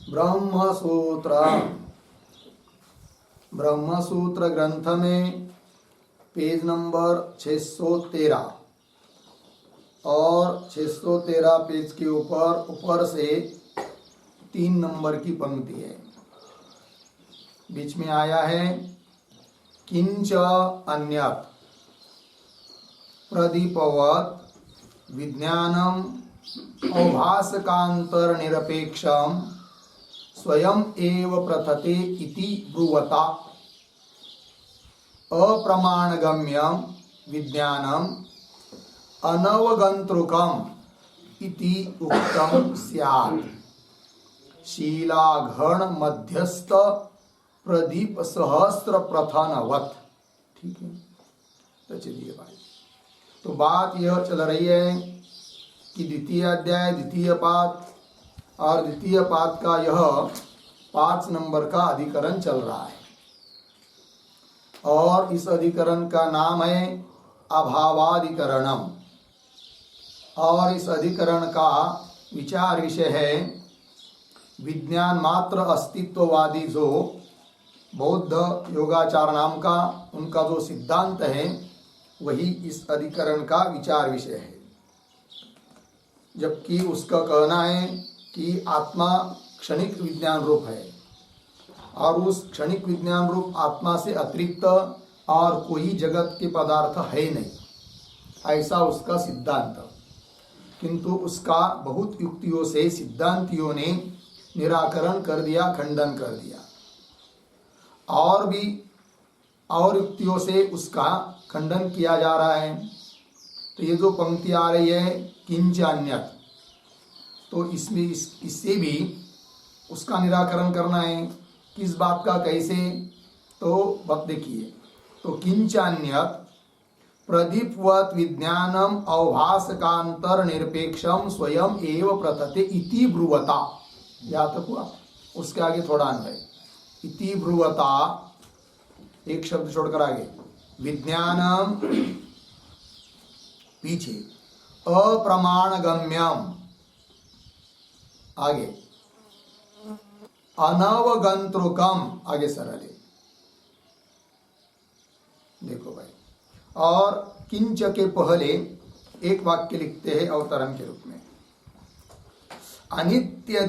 ब्रह्मसूत्र ब्रह्मसूत्र ग्रंथ में page number 613 और 613 पेज के ऊपर से 3 नंबर की पंक्ति है। बीच में आया है किंच अन्यत् प्रदीपवत् विज्ञानम औभासकांतर निरपेक्षम स्वयं एव प्रथते इति ब्रुवता अप्रमाणगम्यम विज्ञानम अनवगंतृकम इति उक्तम स्यात् शीलाघन मध्यस्थ प्रदीप सहस्त्र प्रथनवत्। ठीक है, तो चलिए भाई, तो बात यह चल रही है कि द्वितीय अध्याय द्वितीय पाद और द्वितीय पाद का यह 5 नंबर का अधिकरण चल रहा है और इस अधिकरण का नाम है अभावाधिकरणम। और इस अधिकरण का विचार विषय है विज्ञान मात्र अस्तित्ववादी जो बौद्ध योगाचार नाम का उनका जो सिद्धांत है वही इस अधिकरण का विचार विषय है। जबकि उसका कहना है कि आत्मा क्षणिक विज्ञान रूप है और उस क्षणिक विज्ञान रूप आत्मा से अतिरिक्त और कोई जगत के पदार्थ है नहीं, ऐसा उसका सिद्धांत। किंतु उसका बहुत युक्तियों से सिद्धांतियों ने निराकरण कर दिया, खंडन कर दिया और भी और युक्तियों से उसका खंडन किया जा रहा है। तो ये जो पंक्ति आ रही है किंचान्यत, तो इसमें इससे भी उसका निराकरण करना है। किस बात का, कैसे, तो बात देखिए। तो किंचान्यत प्रदीपवत् विज्ञानम अवभासकांतर निरपेक्षम स्वयं एव प्रथते इति ब्रुवता। या तक हुआ, उसके आगे थोड़ा अन्वय इति ब्रुवता, एक शब्द छोड़कर आगे विज्ञानम पीछे अप्रमाणगम्यम आगे अनवगंतृकम आगे सरल। देखो भाई, और किंच के पहले एक वाक्य लिखते हैं अवतरण के रूप में अनित्य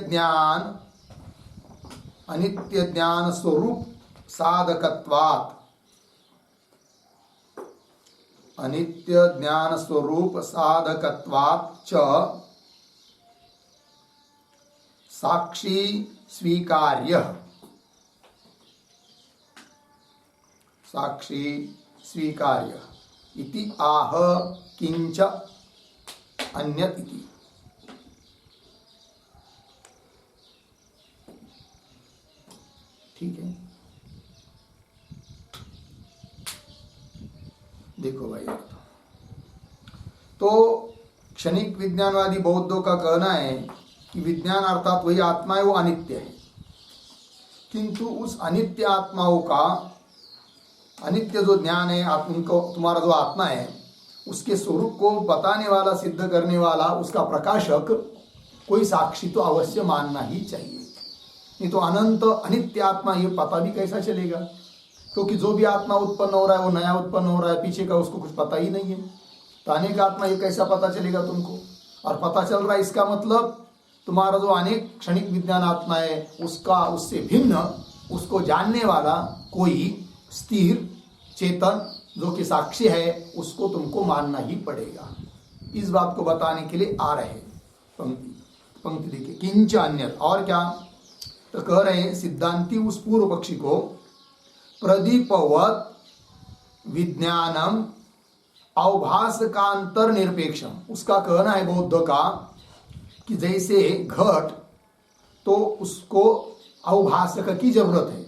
ज्ञान स्वरूप साधकत्वात्, अनित्य ज्ञान स्वरूप साधकत्वात् च साक्षी स्वीकार्य, साक्षी स्वीकार्य इति आह किंच अन्यत् इति। ठीक है, देखो भाई, तो क्षणिक विज्ञानवादी बौद्धों का कहना है कि विज्ञान अर्थात वही आत्मा है, वो अनित्य है। किंतु उस अनित्य आत्माओं का, अनित्य जो ज्ञान है उनको, तुम्हारा जो आत्मा है उसके स्वरूप को बताने वाला, सिद्ध करने वाला, उसका प्रकाशक कोई साक्षी तो अवश्य मानना ही चाहिए। नहीं तो अनंत अनित्य आत्मा ये पता भी कैसा चलेगा, क्योंकि जो भी आत्मा उत्पन्न हो रहा है वो नया उत्पन्न हो रहा है, पीछे का उसको कुछ पता ही नहीं है। तो अनेक आत्मा ये कैसा पता चलेगा तुमको? और पता चल रहा है इसका मतलब तुम्हारा जो अनेक क्षणिक विज्ञान आत्मा है उसका, उससे भिन्न, उसको जानने वाला कोई स्थिर चेतन जो कि साक्षी है उसको तुमको मानना ही पड़ेगा। इस बात को बताने के लिए आ रहे पंक्ति देखिए, किंच अन्यत्, और क्या, तो कह रहे हैं सिद्धांती उस पूर्व पक्षी को प्रदीपवत् विज्ञानम अवभासकांतर निरपेक्षम, उसका कहना है बौद्ध का कि जैसे घट तो उसको अवभासक की जरूरत है,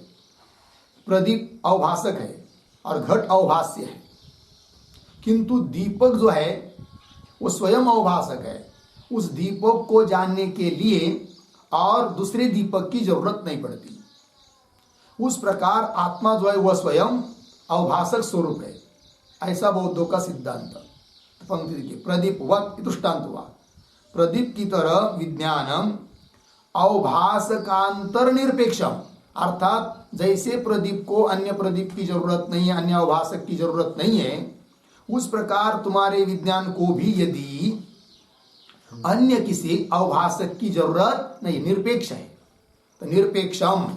प्रदीप अवभासक है और घट अवभास्य है, किंतु दीपक जो है वो स्वयं अवभासक है। उस दीपक को जानने के लिए और दूसरे दीपक की जरूरत नहीं पड़ती। उस प्रकार आत्मा जो है वह स्वयं अवभासक स्वरूप है, ऐसा बौद्धों का सिद्धांत। पंक्ति देखिए, प्रदीपवत् दृष्टांत हुआ, प्रदीप की तरह विज्ञानम अवभासकांतर निरपेक्षम, अर्थात जैसे प्रदीप को अन्य प्रदीप की जरूरत नहीं है, अन्य अवभासक की जरूरत नहीं है, उस प्रकार तुम्हारे विज्ञान को भी यदि अन्य किसी अवभासक की जरूरत नहीं, निरपेक्ष है। तो निरपेक्षम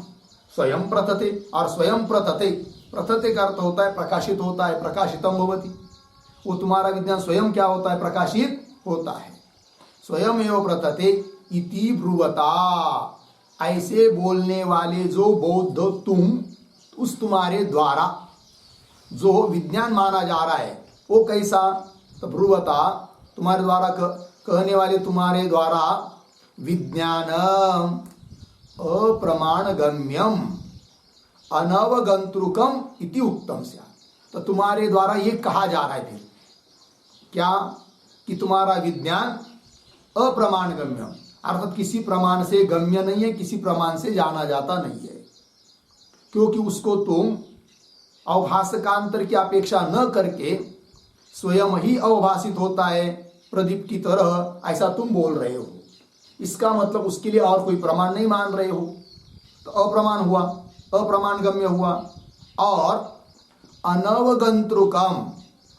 स्वयं प्रथते, और स्वयं प्रथते, प्रथते का अर्थ होता है प्रकाशित होता है, प्रकाशितम भवति। वो तुम्हारा विज्ञान स्वयं क्या होता है, प्रकाशित होता है। स्वयं एवं प्रथते इति ब्रुवता, ऐसे बोलने वाले जो बौद्ध तुम, उस तुम्हारे द्वारा जो विज्ञान माना जा रहा है वो कैसा, तो ब्रुवता तुम्हारे द्वारा कहने वाले तुम्हारे द्वारा विज्ञान अप्रमाणगम्यम अनवगंतुकम इति उक्तम स्यात्। तो तुम्हारे द्वारा ये कहा जा रहा है फिर क्या, कि तुम्हारा विज्ञान अप्रमाणगम्यम, अर्थात किसी प्रमाण से गम्य नहीं है, किसी प्रमाण से जाना जाता नहीं है, क्योंकि उसको तुम अवभासकांतर की अपेक्षा न करके स्वयं ही अवभासित होता है प्रदीप की तरह, ऐसा तुम बोल रहे हो। इसका मतलब उसके लिए और कोई प्रमाण नहीं मान रहे हो, तो अप्रमाण हुआ, अप्रमाणगम्य हुआ। और अनवगंतुकम,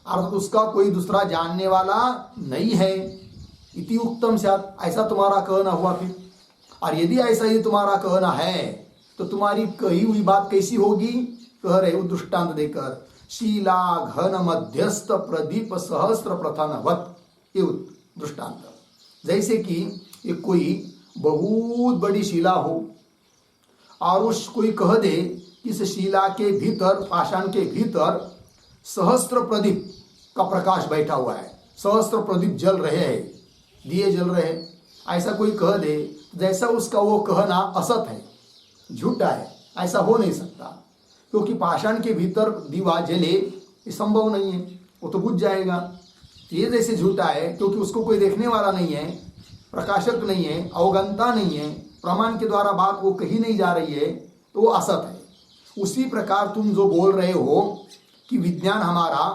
अर्थात उसका कोई दूसरा जानने वाला नहीं है, इति उक्तम स्यात्, ऐसा तुम्हारा कहना हुआ फिर। और यदि ऐसा ही तुम्हारा कहना है तो तुम्हारी कही हुई बात कैसी होगी, कह रहे हो दृष्टांत देकर, शीला घन मध्यस्थ प्रदीप सहस्त्र प्रथानवत, ये दृष्टांत। जैसे कि ये कोई बहुत बड़ी शिला हो और उस कोई कह दे कि इस शिला के भीतर, पाषाण के भीतर सहस्त्र प्रदीप का प्रकाश बैठा हुआ है, सहस्त्र प्रदीप जल रहे हैं, दिए जल रहे हैं, ऐसा कोई कह दे, जैसा उसका वो कहना असत है, झूठा है, ऐसा हो नहीं सकता, क्योंकि पाषाण के भीतर दीवा जले ये संभव नहीं है, वो तो बुझ जाएगा। ये जैसे झूठा है क्योंकि उसको कोई देखने वाला नहीं है, प्रकाशक नहीं है, अवगंता नहीं है, प्रमाण के द्वारा बात वो कही नहीं जा रही है, तो वो असत है। उसी प्रकार तुम जो बोल रहे हो कि विज्ञान हमारा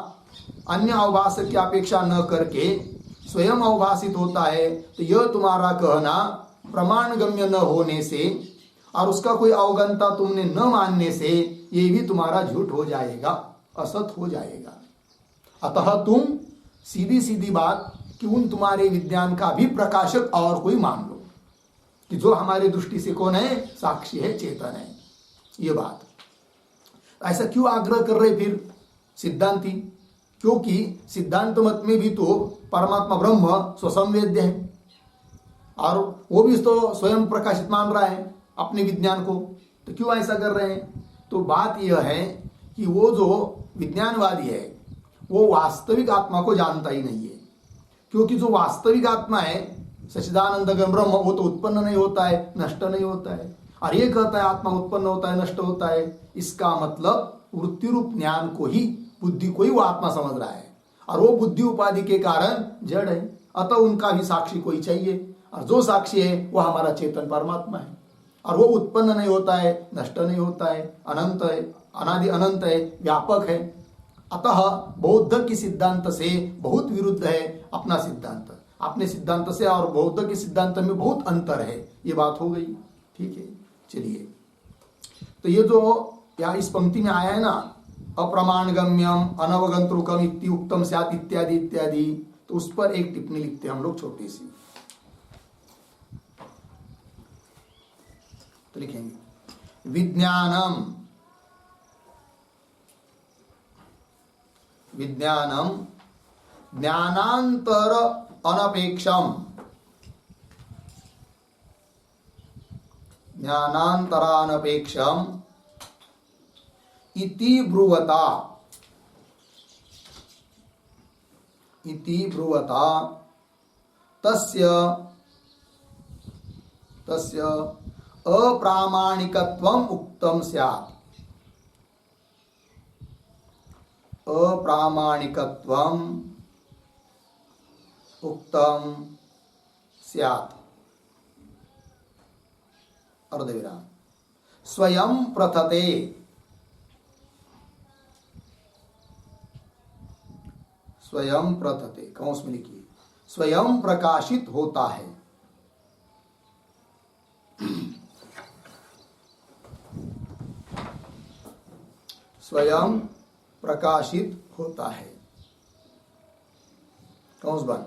अन्य अवभाषक की अपेक्षा न करके स्वयं अवभाषित होता है, तो यह तुम्हारा कहना प्रमाणगम्य न होने से और उसका कोई अवगंता तुमने न मानने से ये भी तुम्हारा झूठ हो जाएगा, असत हो जाएगा। अतः तुम सीधी सीधी बात कि उन तुम्हारे विज्ञान का भी प्रकाशक और कोई मान लो, कि जो हमारी दृष्टि से कौन है, साक्षी है, चेतन है। ये बात ऐसा क्यों आग्रह कर रहे फिर सिद्धांती, क्योंकि सिद्धांत मत में भी तो परमात्मा ब्रह्म स्वसंवेद्य है और वो भी तो स्वयं प्रकाशित मान रहा है अपने विज्ञान को, तो क्यों ऐसा कर रहे हैं। तो बात यह है कि वो जो विज्ञानवादी है वो वास्तविक आत्मा को जानता ही नहीं है, क्योंकि जो वास्तविक आत्मा है सच्चिदानंद ब्रह्म, वो तो उत्पन्न नहीं होता है, नष्ट नहीं होता है, और ये कहता है आत्मा उत्पन्न होता है, नष्ट होता है। इसका मतलब वृत्ति रूप ज्ञान को ही, बुद्धि को ही वो आत्मा समझ रहा है, और वो बुद्धि उपाधि के कारण जड़ है। अतः उनका भी साक्षी कोई चाहिए, और जो साक्षी है वो हमारा चेतन परमात्मा है, और वो उत्पन्न नहीं होता है, नष्ट नहीं होता है, अनंत है, अनादि अनंत है, व्यापक है। अतः बौद्ध की सिद्धांत से बहुत विरुद्ध है अपना सिद्धांत, अपने सिद्धांत से और बौद्ध के सिद्धांत में बहुत अंतर है। ये बात हो गई, ठीक है। चलिए, तो ये जो यहाँ इस पंक्ति में आया है ना, अप्रमाणगम्यम अनवगंतुकम इत्युक्तम स्यात् इत्यादि इत्यादि, तो उस पर एक टिप्पणी लिखते हैं हम लोग छोटी सी, तो लिखेंगे विज्ञानम विज्ञानम ज्ञानांतर अनपेक्षम, ज्ञानांतरानपेक्षम इति ब्रुवता, इति ब्रुवता तस्य तस्य अप्रामाणिकत्वम उक्तम स्यात्, अप्रामाणिकत्वम उक्तम स्यात्, अर्धविराम, स्वयं प्रथते, स्वयं प्रथते, कौंस में लिखिए, स्वयं प्रकाशित होता है। स्वयं प्रकाशित होता है। कंस बंद।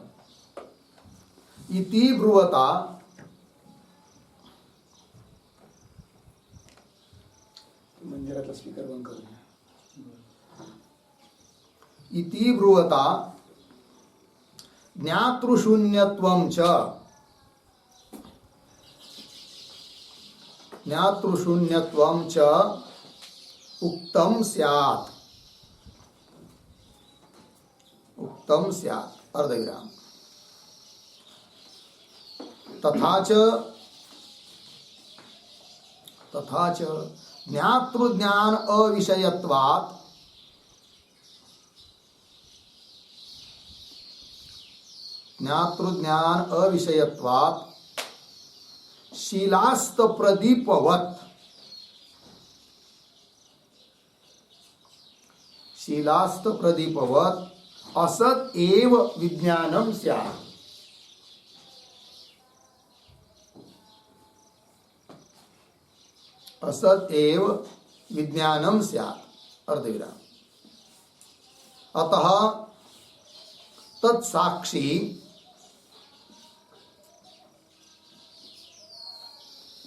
इति ब्रुवता, मंदिरातला स्पीकर बंद करूया। इति ब्रुवता ज्ञातृशून्यत्वं च, ज्ञातृशून्यत्वं च उक्तम स्यात्, उक्तम स्यात् अर्धविराम। तथा च ज्ञातृज्ञान अविषयत्वात्, ज्ञातृज्ञान अविषयत्वात् शीलास्त प्रदीपवत्, शीलास्त प्रदीपवत् असत एव विज्ञानम स्यात्। असत एव विज्ञानम स्यात् अर्धविराम। अतः तत्साक्षी,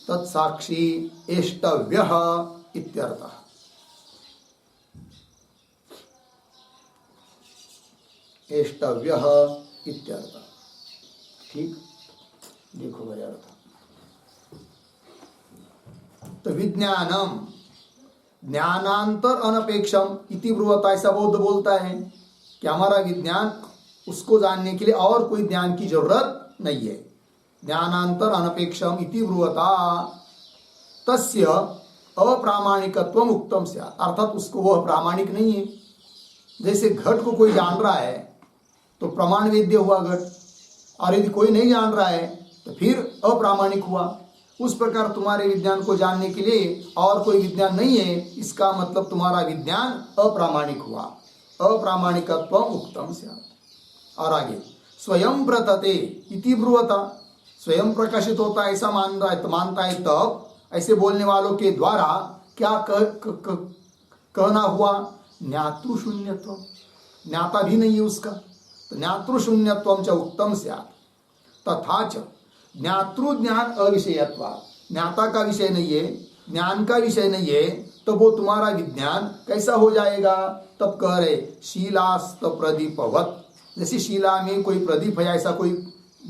तत्साक्षी एष्टव्यः इत्यर्थः। एष्टव्यः इत्यर्थः। ठीक, देखो भाई अर्थ। तो विज्ञानम ज्ञानांतर अनपेक्षम इति ब्रुवता, ऐसा बौद्ध बोलता है कि हमारा विज्ञान, उसको जानने के लिए और कोई ज्ञान की जरूरत नहीं है। ज्ञानांतर अनपेक्षम इति ब्रुवता तस्य अप्रामाणिकत्वम उक्तम स्यात्, अर्थात उसको वह प्रामाणिक नहीं है। जैसे घट को कोई जान रहा है तो प्रमाण वेद्य हुआ घट, और यदि कोई नहीं जान रहा है तो फिर अप्रामाणिक हुआ। उस प्रकार तुम्हारे विज्ञान को जानने के लिए और कोई विज्ञान नहीं है, इसका मतलब तुम्हारा विज्ञान अप्रामाणिक हुआ। अप्रामाणिकत्वम उक्तम स्यात्। और आगे स्वयं प्रतते इति ब्रुवता, स्वयं प्रकाशित होता है ऐसा मानता है तब ऐसे बोलने वालों के द्वारा क्या कहना हुआ? ज्ञातृशून्यत्व, ज्ञाता भी नहीं है उसका, तो ज्ञातृशून्यत्वम च उक्तम स्यात्। तथा च ज्ञातृज्ञान अविषयत्वात्, ज्ञाता का विषय नहीं है, ज्ञान का विषय नहीं है, तो वो तुम्हारा विज्ञान कैसा हो जाएगा? तब कह रहे शीलास्त प्रदीपवत, जैसे शिला में कोई प्रदीप है ऐसा कोई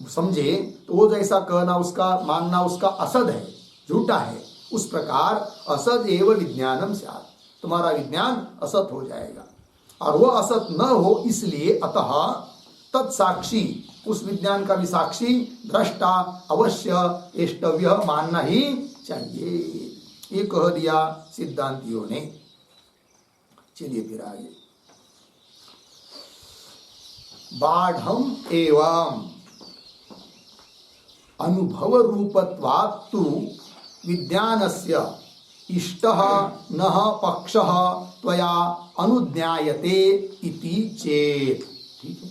समझे तो वो जैसा कहना, उसका मानना उसका असद है, झूठा है, उस प्रकार असद एव विज्ञानम स्यात्, तुम्हारा विज्ञान असत हो जाएगा। और वो असत न हो इसलिए अतः तत्साक्षी, उस विज्ञान का भी साक्षी दृष्टा अवश्य एष्टव्य मानना ही चाहिए, ये कह दिया सिद्धांतियों ने। चलिए फिर आगे, बाढ़म एवं अनुभव रूपत्वात्तु विज्ञानस्य इष्टः नः पक्षः त्वया अनुज्ञायते इति चेत। ठीक है,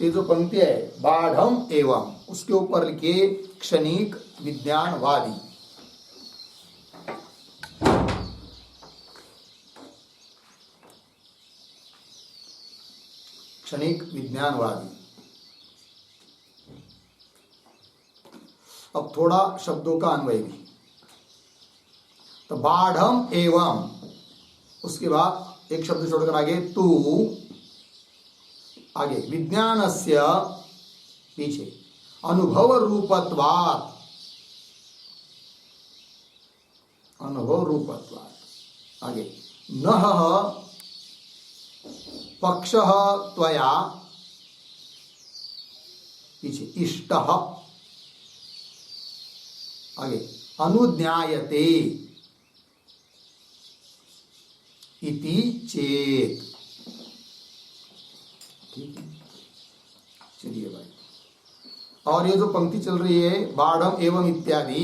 ये जो पंक्ति है बाढ़म एवं, उसके ऊपर लिखे क्षणिक विज्ञानवादी। क्षणिक विज्ञानवादी। अब थोड़ा शब्दों का अन्वय भी, तो बाढ़म एवं, उसके बाद एक शब्द छोड़कर आगे तू, आगे विज्ञानस्य, पीछे अनुभव रूपत्वात्, अनुभव रूपत्वात्, आगे नः पक्षः त्वया, पीछे इष्टः, आगे अनुज्ञायते इति चेत। ठीक है, चलिए भाई, और ये जो पंक्ति चल रही है बाढ़म एवं इत्यादि,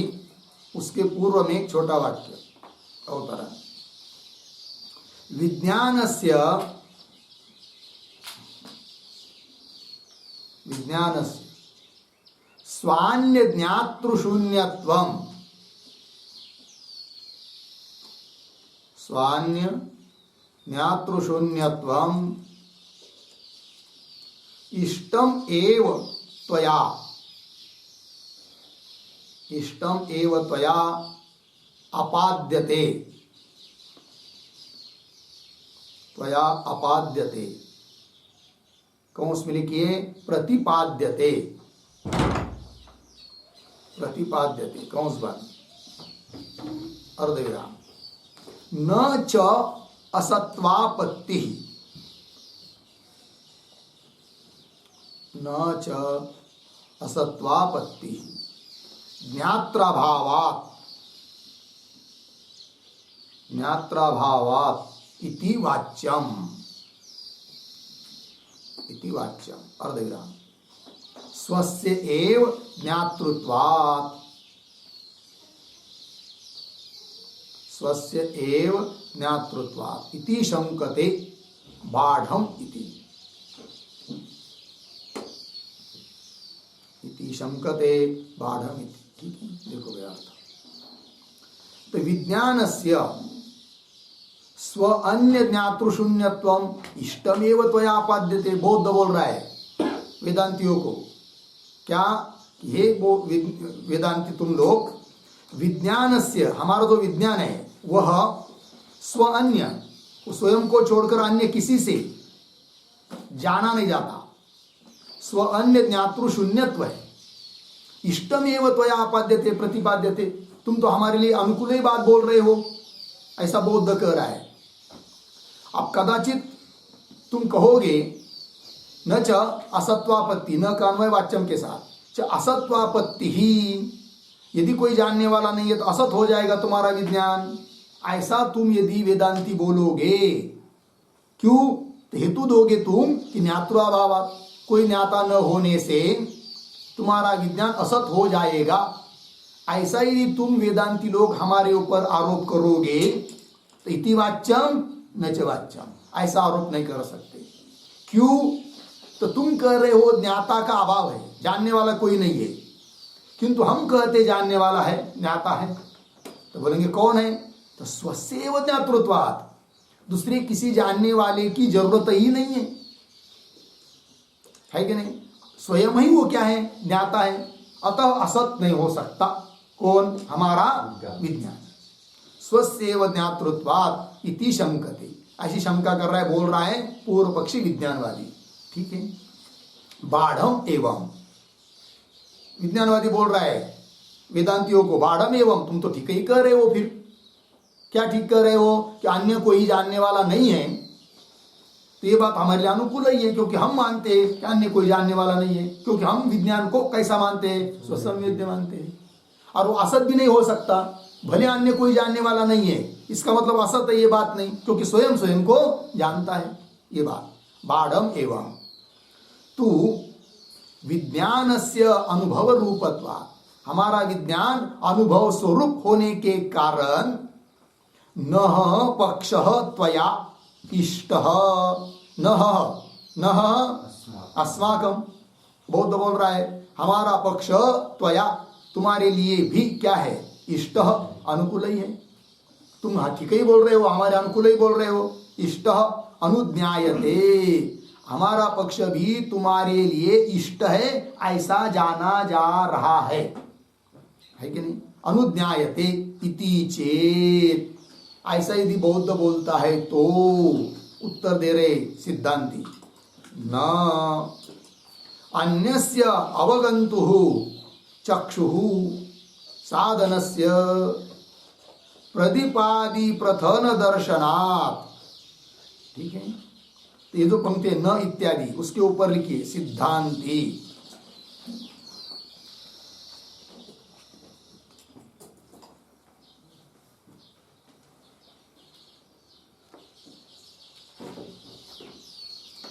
उसके पूर्व में एक छोटा वाक्य अवतरण, विज्ञानस्य, विज्ञानस्य स्वान्य ज्ञातृशून्यत्वम, स्वान्य ज्ञातृशून्यत्वम् इष्टम एव त्वया, इष्टम एव त्वया अपाद्यते, त्वया अपाद्यते, कौंस में लिखिए प्रतिपाद्यते, प्रतिपाद्यते कौंस बंद अर्धविराम, न च असत्वापत्ति, न च असत्वापत्ति ज्ञात्राभावात्, ज्ञात्राभावात् इति वाच्यम, इति वाच्यम अर्धविराम, स्वस्य एव ज्ञातृत्वात्, स्वस्य एव ज्ञातृत्वात् इति शंकते बाढ़म इति, इति शंकते बाढ़म इति। ठीक है, देखो भैया अर्थ। तो विज्ञानस्य स्व अन्य ज्ञातृशून्यत्वम इष्टमेव त्वया आपाद्यते, बौद्ध बोल रहा है वेदांतियों को, क्या ये वो वेदांती तुम लोग विज्ञानस्य, हमारा जो विज्ञान है वह स्व अन्य, स्वयं को छोड़कर अन्य किसी से जाना नहीं जाता, स्व अन्य ज्ञातृशून्यत्व है, इष्टमेव त्वया आपाद्यते प्रतिपाद्यते, तुम तो हमारे लिए अनुकूल ही बात बोल रहे हो, ऐसा बौद्ध कह रहा है। अब कदाचित तुम कहोगे न च असत्वापत्ति, न का अन्वय वाच्यम के साथ, च असत्वापत्ति ही, यदि कोई जानने वाला नहीं है तो असत हो जाएगा तुम्हारा विज्ञान, ऐसा तुम यदि वेदांती बोलोगे, क्यों हेतु दोगे तुम कि ज्ञातृभाव, कोई ज्ञाता न होने से तुम्हारा विज्ञान असत हो जाएगा, ऐसा यदि तुम वेदांती लोग हमारे ऊपर आरोप करोगे तो इति वाच्यम न च वाच्यम, ऐसा आरोप नहीं कर सकते। क्यों? तो तुम कह रहे हो ज्ञाता का अभाव है, जानने वाला कोई नहीं है, किंतु हम कहते जानने वाला है, ज्ञाता है, तो बोलेंगे कौन है? तो स्वस्यैव ज्ञातृत्वात्, दूसरे किसी जानने वाले की जरूरत ही नहीं है कि नहीं? स्वयं ही वो क्या है? ज्ञाता है, अतः असत नहीं हो सकता। कौन? हमारा विज्ञान। स्वस्यैव ज्ञातृत्वात् इति शंकते, ऐसी शंका कर रहा है, बोल रहा है पूर्व पक्षी विज्ञानवादी। ठीक है, बाढ़म एवं, विज्ञानवादी बोल रहा है वेदांतियों को, बाढ़म एवं, तुम तो ठीक ही कह रहे हो, फिर क्या ठीक कर रहे हो कि अन्य कोई जानने वाला नहीं है, तो ये बात हमारे लिए अनुकूल ही है, क्योंकि हम मानते हैं कि अन्य कोई जानने वाला नहीं है, क्योंकि हम विज्ञान को कैसा मानते हैं? स्वसंवेद्य मानते हैं, और वो असत भी नहीं हो सकता, भले अन्य कोई जानने वाला नहीं है, इसका मतलब असत है ये बात नहीं, क्योंकि स्वयं स्वयं को जानता है, ये बात। बाढ़म एवं तू विज्ञानस्य अनुभव रूपत्वात्, हमारा विज्ञान अनुभव स्वरूप होने के कारण न पक्षः त्वया इष्टः, न अस्माकं, बौद्ध बोल रहा है हमारा पक्ष त्वया, तुम्हारे लिए भी क्या है? इष्टः, अनुकूल ही है। तुम हाँ ठीक ही बोल रहे हो, हमारे अनुकूल ही बोल रहे हो। इष्टः अनुज्ञायते, हमारा पक्ष भी तुम्हारे लिए इष्ट है, ऐसा जाना जा रहा है कि नहीं? अनुज्ञायते इति चेत, ऐसा यदि बौद्ध बोलता है तो उत्तर दे रहे सिद्धांती, न अन्यस्य अवगंतुः चक्षुः साधनस्य प्रदीपादि प्रथन दर्शनात्। ठीक है, तो ये जो पंक्ति है न इत्यादि, उसके ऊपर लिखिए सिद्धांती।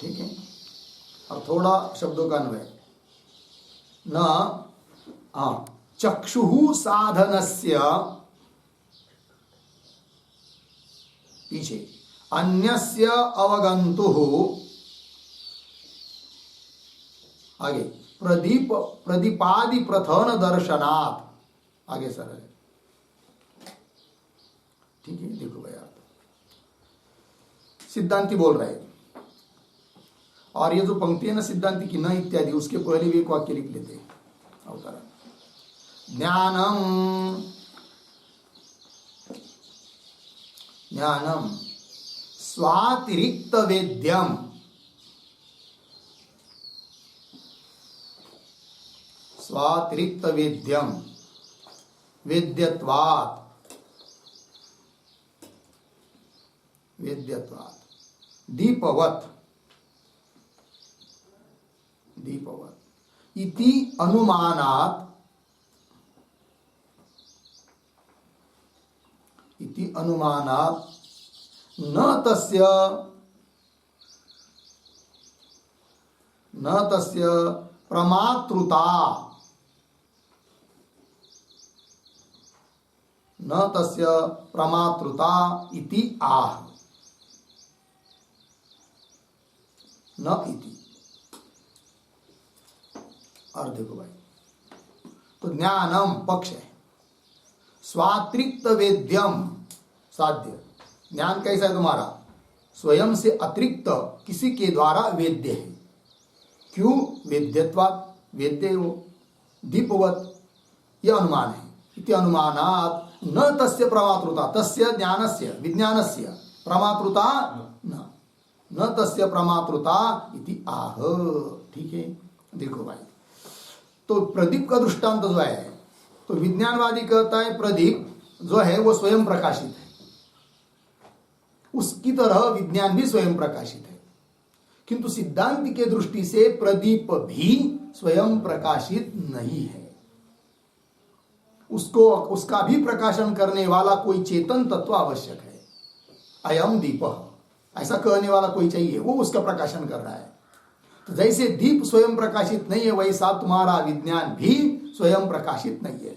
ठीक है, और थोड़ा शब्दों का अन्वय, न चक्षुः साधनस्य, पीछे अन्यस्य अवगंतुः, आगे प्रदीपादि प्रथन दर्शनात्, आगे सर है। ठीक है, देखो भैया सिद्धांति बोल रहे हैं। और ये जो पंक्ति है ना सिद्धांति की, न इत्यादि, उसके पहले भी एक वाक्य लिख लेते हैं अवतरण। ज्ञानम ज्ञानम स्वातिरिक्त वेद्यम, स्वातिरिक्त वेद्यम वेद्यत्वात्, वेद्यत्वात् दीपवत्, दीपवत् इति अनुमानात्, इति अनुमानात् न तस्य प्रमातृता, न तस्य प्रमातृता इति आह, न इति। और देखो भाई, तो ज्ञानम पक्ष है, स्वातिरिक्त वेद्यम साध्य। ज्ञान कैसा है तुम्हारा? स्वयं से अतिरिक्त किसी के द्वारा वेद्य है। क्यों? वेद्यत्वात्, वेद्य हो, दीपवत, यह अनुमान है। इति अनुमानात् न तस्य प्रमातृता, तस्य ज्ञानस्य विज्ञानस्य प्रमातृता न तस्य प्रमातृता इति आह। ठीक है, देखो भाई, तो प्रदीप का दृष्टांत जो है, तो विज्ञानवादी कहता है प्रदीप जो है वो स्वयं प्रकाशित है, उसकी तरह विज्ञान भी स्वयं प्रकाशित है। किंतु सिद्धांत के दृष्टि से प्रदीप भी स्वयं प्रकाशित नहीं है, उसको उसका भी प्रकाशन करने वाला कोई चेतन तत्व आवश्यक है। अयम दीप, ऐसा कहने वाला कोई चाहिए, वो उसका प्रकाशन कर रहा है। तो जैसे दीप स्वयं प्रकाशित नहीं है, वैसा तुम्हारा विज्ञान भी स्वयं प्रकाशित नहीं है,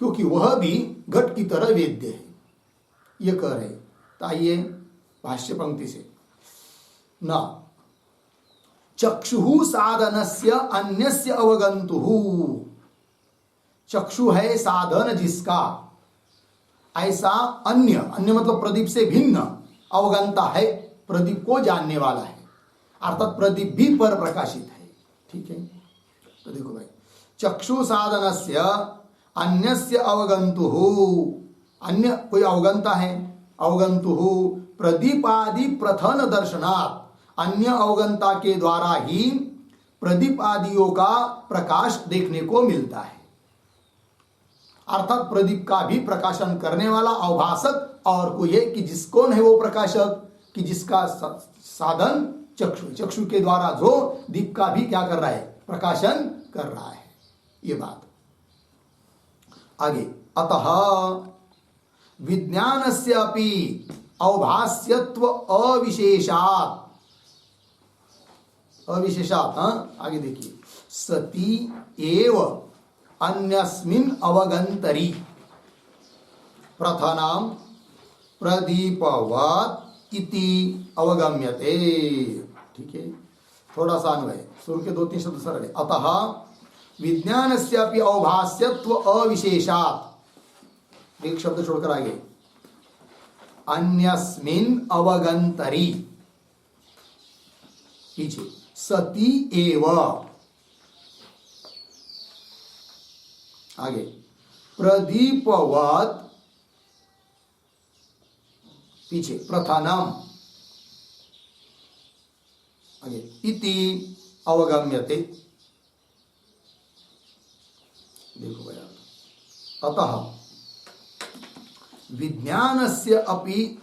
क्योंकि वह भी घट की तरह वेद्य है, ये कह रहे। तो आइए भाष्य पंक्ति से, न चक्षु साधनस्य अन्यस्य अवगंतुः, चक्षु है साधन जिसका, ऐसा अन्य, अन्य मतलब प्रदीप से भिन्न, अवगंता है, प्रदीप को जानने वाला है, अर्थात प्रदीप भी पर प्रकाशित है। ठीक है, तो देखो भाई, चक्षु साधनस्य अन्यस्य अवगंतुः, अन्य कोई अवगंता है, अवगंतुः प्रदीपादि प्रथन दर्शनात्, अन्य अवगंता के द्वारा ही प्रदीप आदियों का प्रकाश देखने को मिलता है। अर्थात प्रदीप का भी प्रकाशन करने वाला अवभासक और कोई है कि जिस कौन है वो प्रकाशक, कि जिसका साधन चक्षु, चक्षु के द्वारा जो दीप का भी क्या कर रहा है, प्रकाशन कर रहा है। ये बात आगे, अतः विज्ञानस्य अपि अवभास्यत्व अविशेषात्, अविशेषात्, आगे देखिए, सती एव अन्यस्मिन् अवगंतरी प्रथनाम प्रदीपवत् इति अवगम्यते। ठीक है, थोड़ा सा अन्वय, शुरू के 2-3 शब्द सरल है। अतः विज्ञानस्यापि अवभास्यत्व अविशेषात्, एक शब्द छोड़कर आगे, अन्यस्मिन् अवगंतरी, पीछे सती एव, आगे प्रदीपवत्, पीछे प्रथनम, आगे इति अवगम्यते। देखो भैया, अतः विज्ञानस्य अपि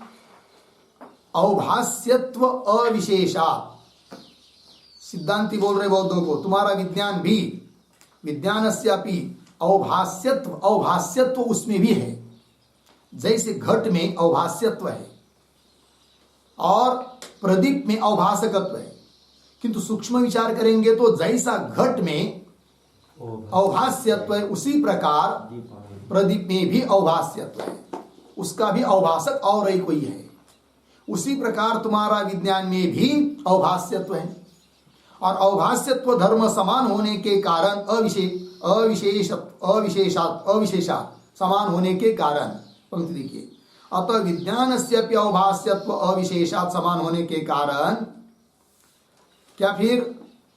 अवभास्यत्व अविशेषात्, सिद्धांति बोल रहे बौद्धों को, तुम्हारा विज्ञान भी, विज्ञानस्य अपि अवभास्यत्व, अवभास्यत्व उसमें भी है, जैसे घट में अवभास्यत्व है और प्रदीप में अवभासकत्व है। किंतु सूक्ष्म विचार करेंगे तो जैसा घट में अवभास्यत्व है, उसी प्रकार प्रदीप में भी अवभास्यत्व है, उसका भी अवभासक और ही कोई है। उसी प्रकार तुम्हारा विज्ञान में भी अवभास्यत्व है, और अवभास्यत्व धर्म समान होने के कारण अविशेषात समान होने के कारण, पंक्ति देखिए, अतः विज्ञानस्यपि अवभास्यत्व अविशेषात् समान होने के कारण क्या फिर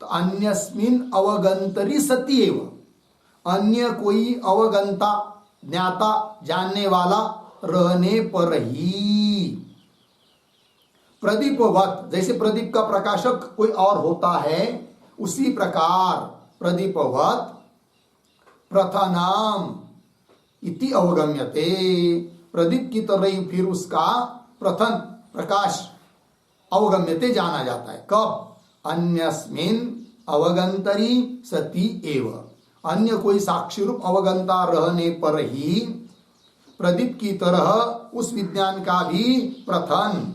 तो अन्यस्मिन अवगंतरी सती एव, अन्य कोई अवगंता ज्ञाता जानने वाला रहने पर ही प्रदीपवत, जैसे प्रदीप का प्रकाशक कोई और होता है उसी प्रकार प्रदीपवत प्रथनाम इति अवगम्यते, प्रदीप की तरह ही फिर उसका प्रथम प्रकाश अवगम्यते जाना जाता है। कब? अन्यस्मिन अवगंतरी सती एव, अन्य कोई साक्षी रूप अवगंता रहने पर ही प्रदीप की तरह उस विज्ञान का भी प्रथम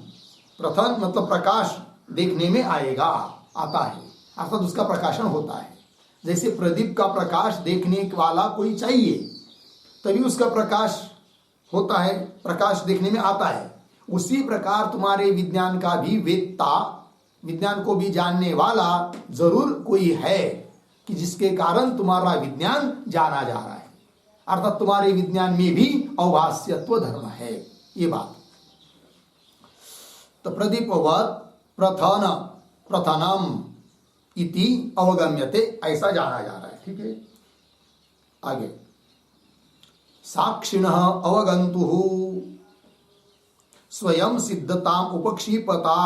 मतलब प्रकाश देखने में आएगा, आता है, अर्थात उसका प्रकाशन होता है। जैसे प्रदीप का प्रकाश देखने वाला कोई चाहिए तभी उसका प्रकाश होता है, प्रकाश देखने में आता है। उसी प्रकार तुम्हारे विज्ञान का भी वेत्ता, विज्ञान को भी जानने वाला जरूर कोई है कि जिसके कारण तुम्हारा विज्ञान जाना जा रहा है, अर्थात तुम्हारे विज्ञान में भी अवभास्यत्व धर्म है, ये बात। तो प्रदीपवत प्रथनम इति अवगम्यते, ऐसा जाना जा रहा है। ठीक है, आगे साक्षिणः अवगन्तुः स्वयं सिद्धताम् उपक्षिपता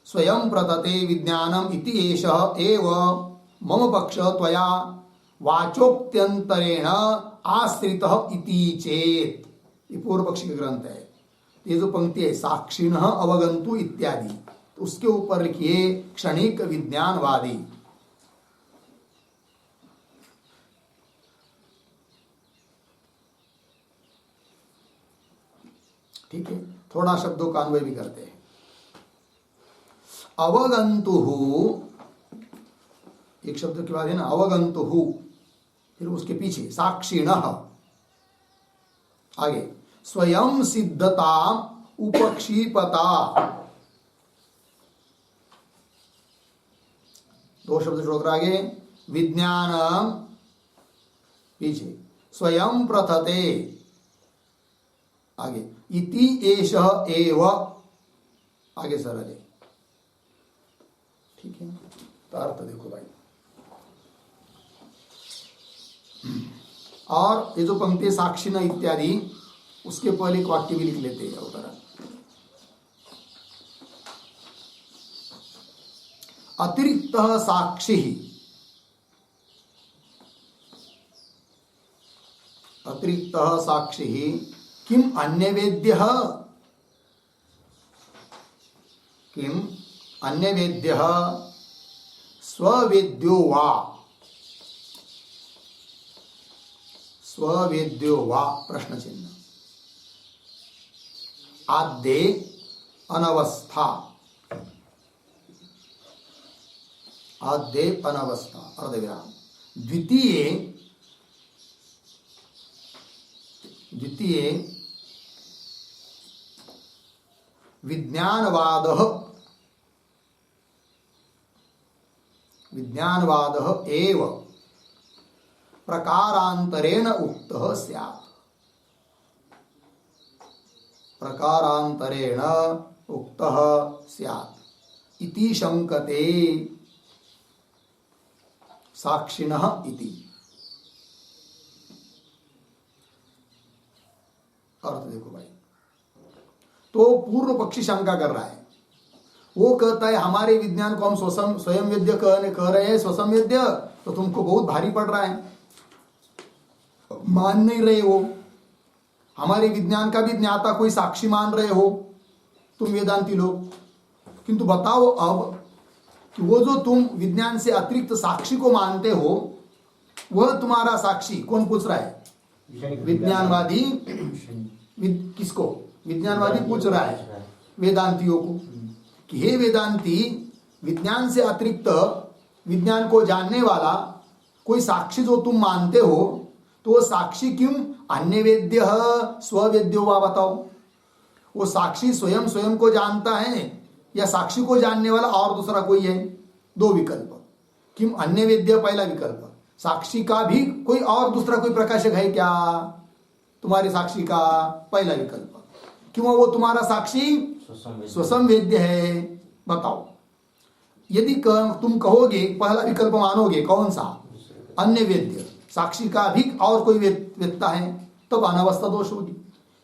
स्वयं प्रतते विज्ञानम इति एषः एव मम पक्ष त्वया वाचोक्त्यंतरेण आश्रितः इति चेत, ये पूर्व पक्षी का ग्रंथ है। ये जो पंक्ति है साक्षिणः अवगन्तु इत्यादि, तो उसके ऊपर लिखिए क्षणिक विज्ञानवादी। ठीक है, थोड़ा शब्दों का अन्वय भी करते हैं। अवगंतुहु, एक शब्द के बाद है ना अवगंतुहु, फिर उसके पीछे साक्षिणः, आगे स्वयं सिद्धता उपक्षिपता, दो शब्द छोड़कर आगे विज्ञानम, पीछे स्वयं प्रथते, आगे इति एषः एव, आगे सरल है। ठीक है, तो अर्थ देखो भाई, और ये जो पंक्ति साक्षी न इत्यादि, उसके पहले एक वाक्य भी लिख लेते हैं उधर, अतिरिक्त साक्षी, अतिरिक्त साक्षी किम अन्यवेद्यः, किम अन्यवेद्यः स्ववेद्यो वा, स्ववेद्यो वा प्रश्न चिन्ह, आद्ये अनवस्था, आद्ये अनवस्था अर्धविराम, द्वितीये विज्ञानवादः, विज्ञानवादः एव प्रकारांतरेण उक्तः स्यात्, प्रकारांतरेण उक्तः स्यात् इति शंकते साक्षिणः इति। अर्थ देखो भाई, तो पूर्व पक्षी शंका कर रहा है, वो कहता है हमारे विज्ञान को हम स्वयं वेद्य कह रहे हैं, स्वसंवेद्य, तो तुमको बहुत भारी पड़ रहा है, मान नहीं रहे हो, हमारे विज्ञान का भी ज्ञाता कोई साक्षी मान रहे हो तुम वेदांती लोग, किंतु बताओ अब कि वो जो तुम विज्ञान से अतिरिक्त साक्षी को मानते हो, वह तुम्हारा साक्षी कौन पूछ रहा है? विज्ञानवादी। किसको? विज्ञानवादी पूछ रहा है वेदांतियों को कि हे वेदांती, विज्ञान से अतिरिक्त विज्ञान को जानने वाला कोई साक्षी जो तुम मानते हो, तो वो साक्षी क्यों अन्य वेद्य स्ववेद्यो वा, बताओ वो साक्षी स्वयं को जानता है या साक्षी को जानने वाला और दूसरा कोई है? दो विकल्प, किम अन्य वेद्य पहला विकल्प, साक्षी का भी कोई और दूसरा कोई प्रकाशक है क्या तुम्हारे साक्षी का? पहला विकल्प। किंवा वो तुम्हारा साक्षी स्वसंवेद्य है? बताओ। यदि तुम कहोगे, पहला विकल्प मानोगे, कौन सा? अन्य वेद्य, साक्षी का भी और कोई वेदता है, तब अनावस्था दोष होगी।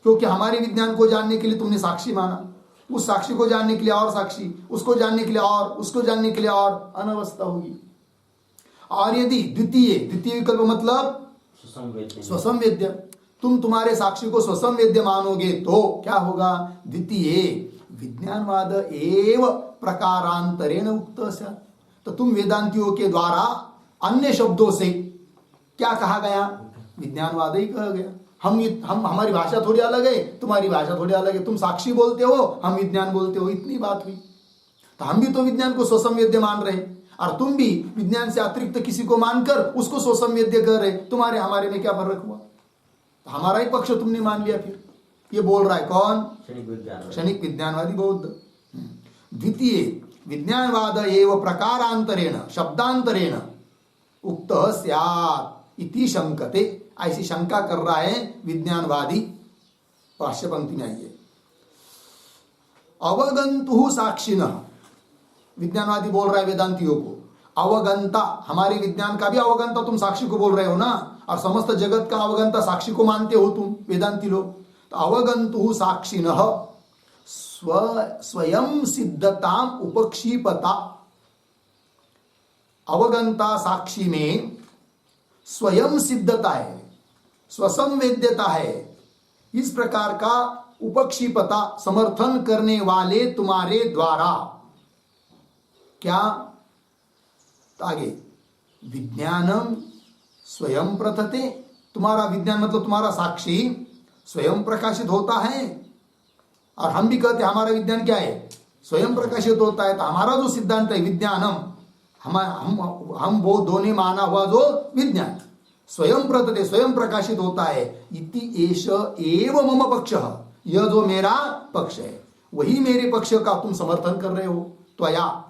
क्योंकि हमारे विज्ञान को जानने के लिए तुमने साक्षी माना, उस साक्षी को जानने के लिए और साक्षी, उसको जानने के लिए और, उसको जानने के लिए और, अनावस्था होगी। और यदि द्वितीय विकल्प मतलब स्वसंवेद्य, तुम तुम्हारे साक्षी को स्वसंवेद्य मानोगे तो क्या होगा? द्वितीय विज्ञानवाद एव प्रकारांतरेण उक्त स्यात्। तो तुम वेदांतियों के द्वारा अन्य शब्दों से क्या कहा गया? विज्ञानवाद ही कहा गया। हम हमारी भाषा थोड़ी अलग है, तुम्हारी भाषा थोड़ी अलग है। तुम साक्षी बोलते हो, हम विज्ञान बोलते हो, इतनी बात हुई। तो हम भी तो विज्ञान को स्वसंवेद्य मान रहे हैं, और तुम भी विज्ञान से अतिरिक्त किसी को मानकर उसको स्वसंवेद्य कर रहे। तुम्हारे हमारे में क्या फर्क हुआ? तो हमारा ही पक्ष तुमने मान लिया। फिर ये बोल रहा है कौन? क्षणिक विज्ञानवादी बौद्ध। द्वितीय विज्ञानवाद एव प्रकारांतरेण शब्दांतरेण उक्त स्यात् इति शंकते, ऐसी शंका कर रहा है विज्ञानवादी। पाश्य पंक्ति में आइए। अवगंतु साक्षिणः, विज्ञानवादी बोल रहा है वेदांतियों को, अवगंता, हमारे विज्ञान का भी अवगंता तुम साक्षी को बोल रहे हो ना, और समस्त जगत का अवगंता साक्षी को मानते हो तुम वेदांती लोग। तो अवगंतु साक्षिणः स्वयं सिद्धताम उपक्षिपता, अवगंता साक्षी में स्वयं सिद्धता है, स्वसंवेद्यता है, इस प्रकार का उपक्षिपता समर्थन करने वाले तुम्हारे द्वारा क्या? आगे विज्ञानम स्वयं प्रथते, तुम्हारा विज्ञान मतलब तुम्हारा साक्षी स्वयं प्रकाशित होता है। और हम भी कहते हैं हमारा विज्ञान क्या है? स्वयं प्रकाशित होता है। तो हमारा जो सिद्धांत है विज्ञानम, हम वो दोनों माना हुआ जो विज्ञान स्वयं प्रथते, स्वयं प्रकाशित होता है। इति एष एव मम पक्षः, यह जो मेरा पक्ष है वही मेरे पक्ष का तुम समर्थन कर रहे हो। त्वया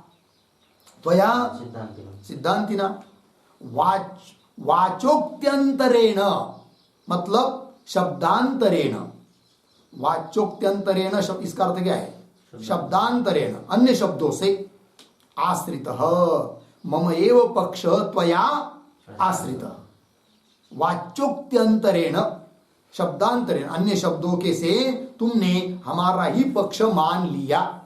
सिद्धांतिना वाचोक्त्यंतरेण, मतलब शब्दांतरेण, वाचोक्त्यंतरेण इसका अर्थ क्या है? शब्दांतरेण, अन्य शब्दों से, आश्रितः मम एव पक्ष त्वया आश्रितः। वाचोक्त्यंतरेण, शब्दांतरेण, अन्य शब्दों के से तुमने हमारा ही पक्ष मान लिया,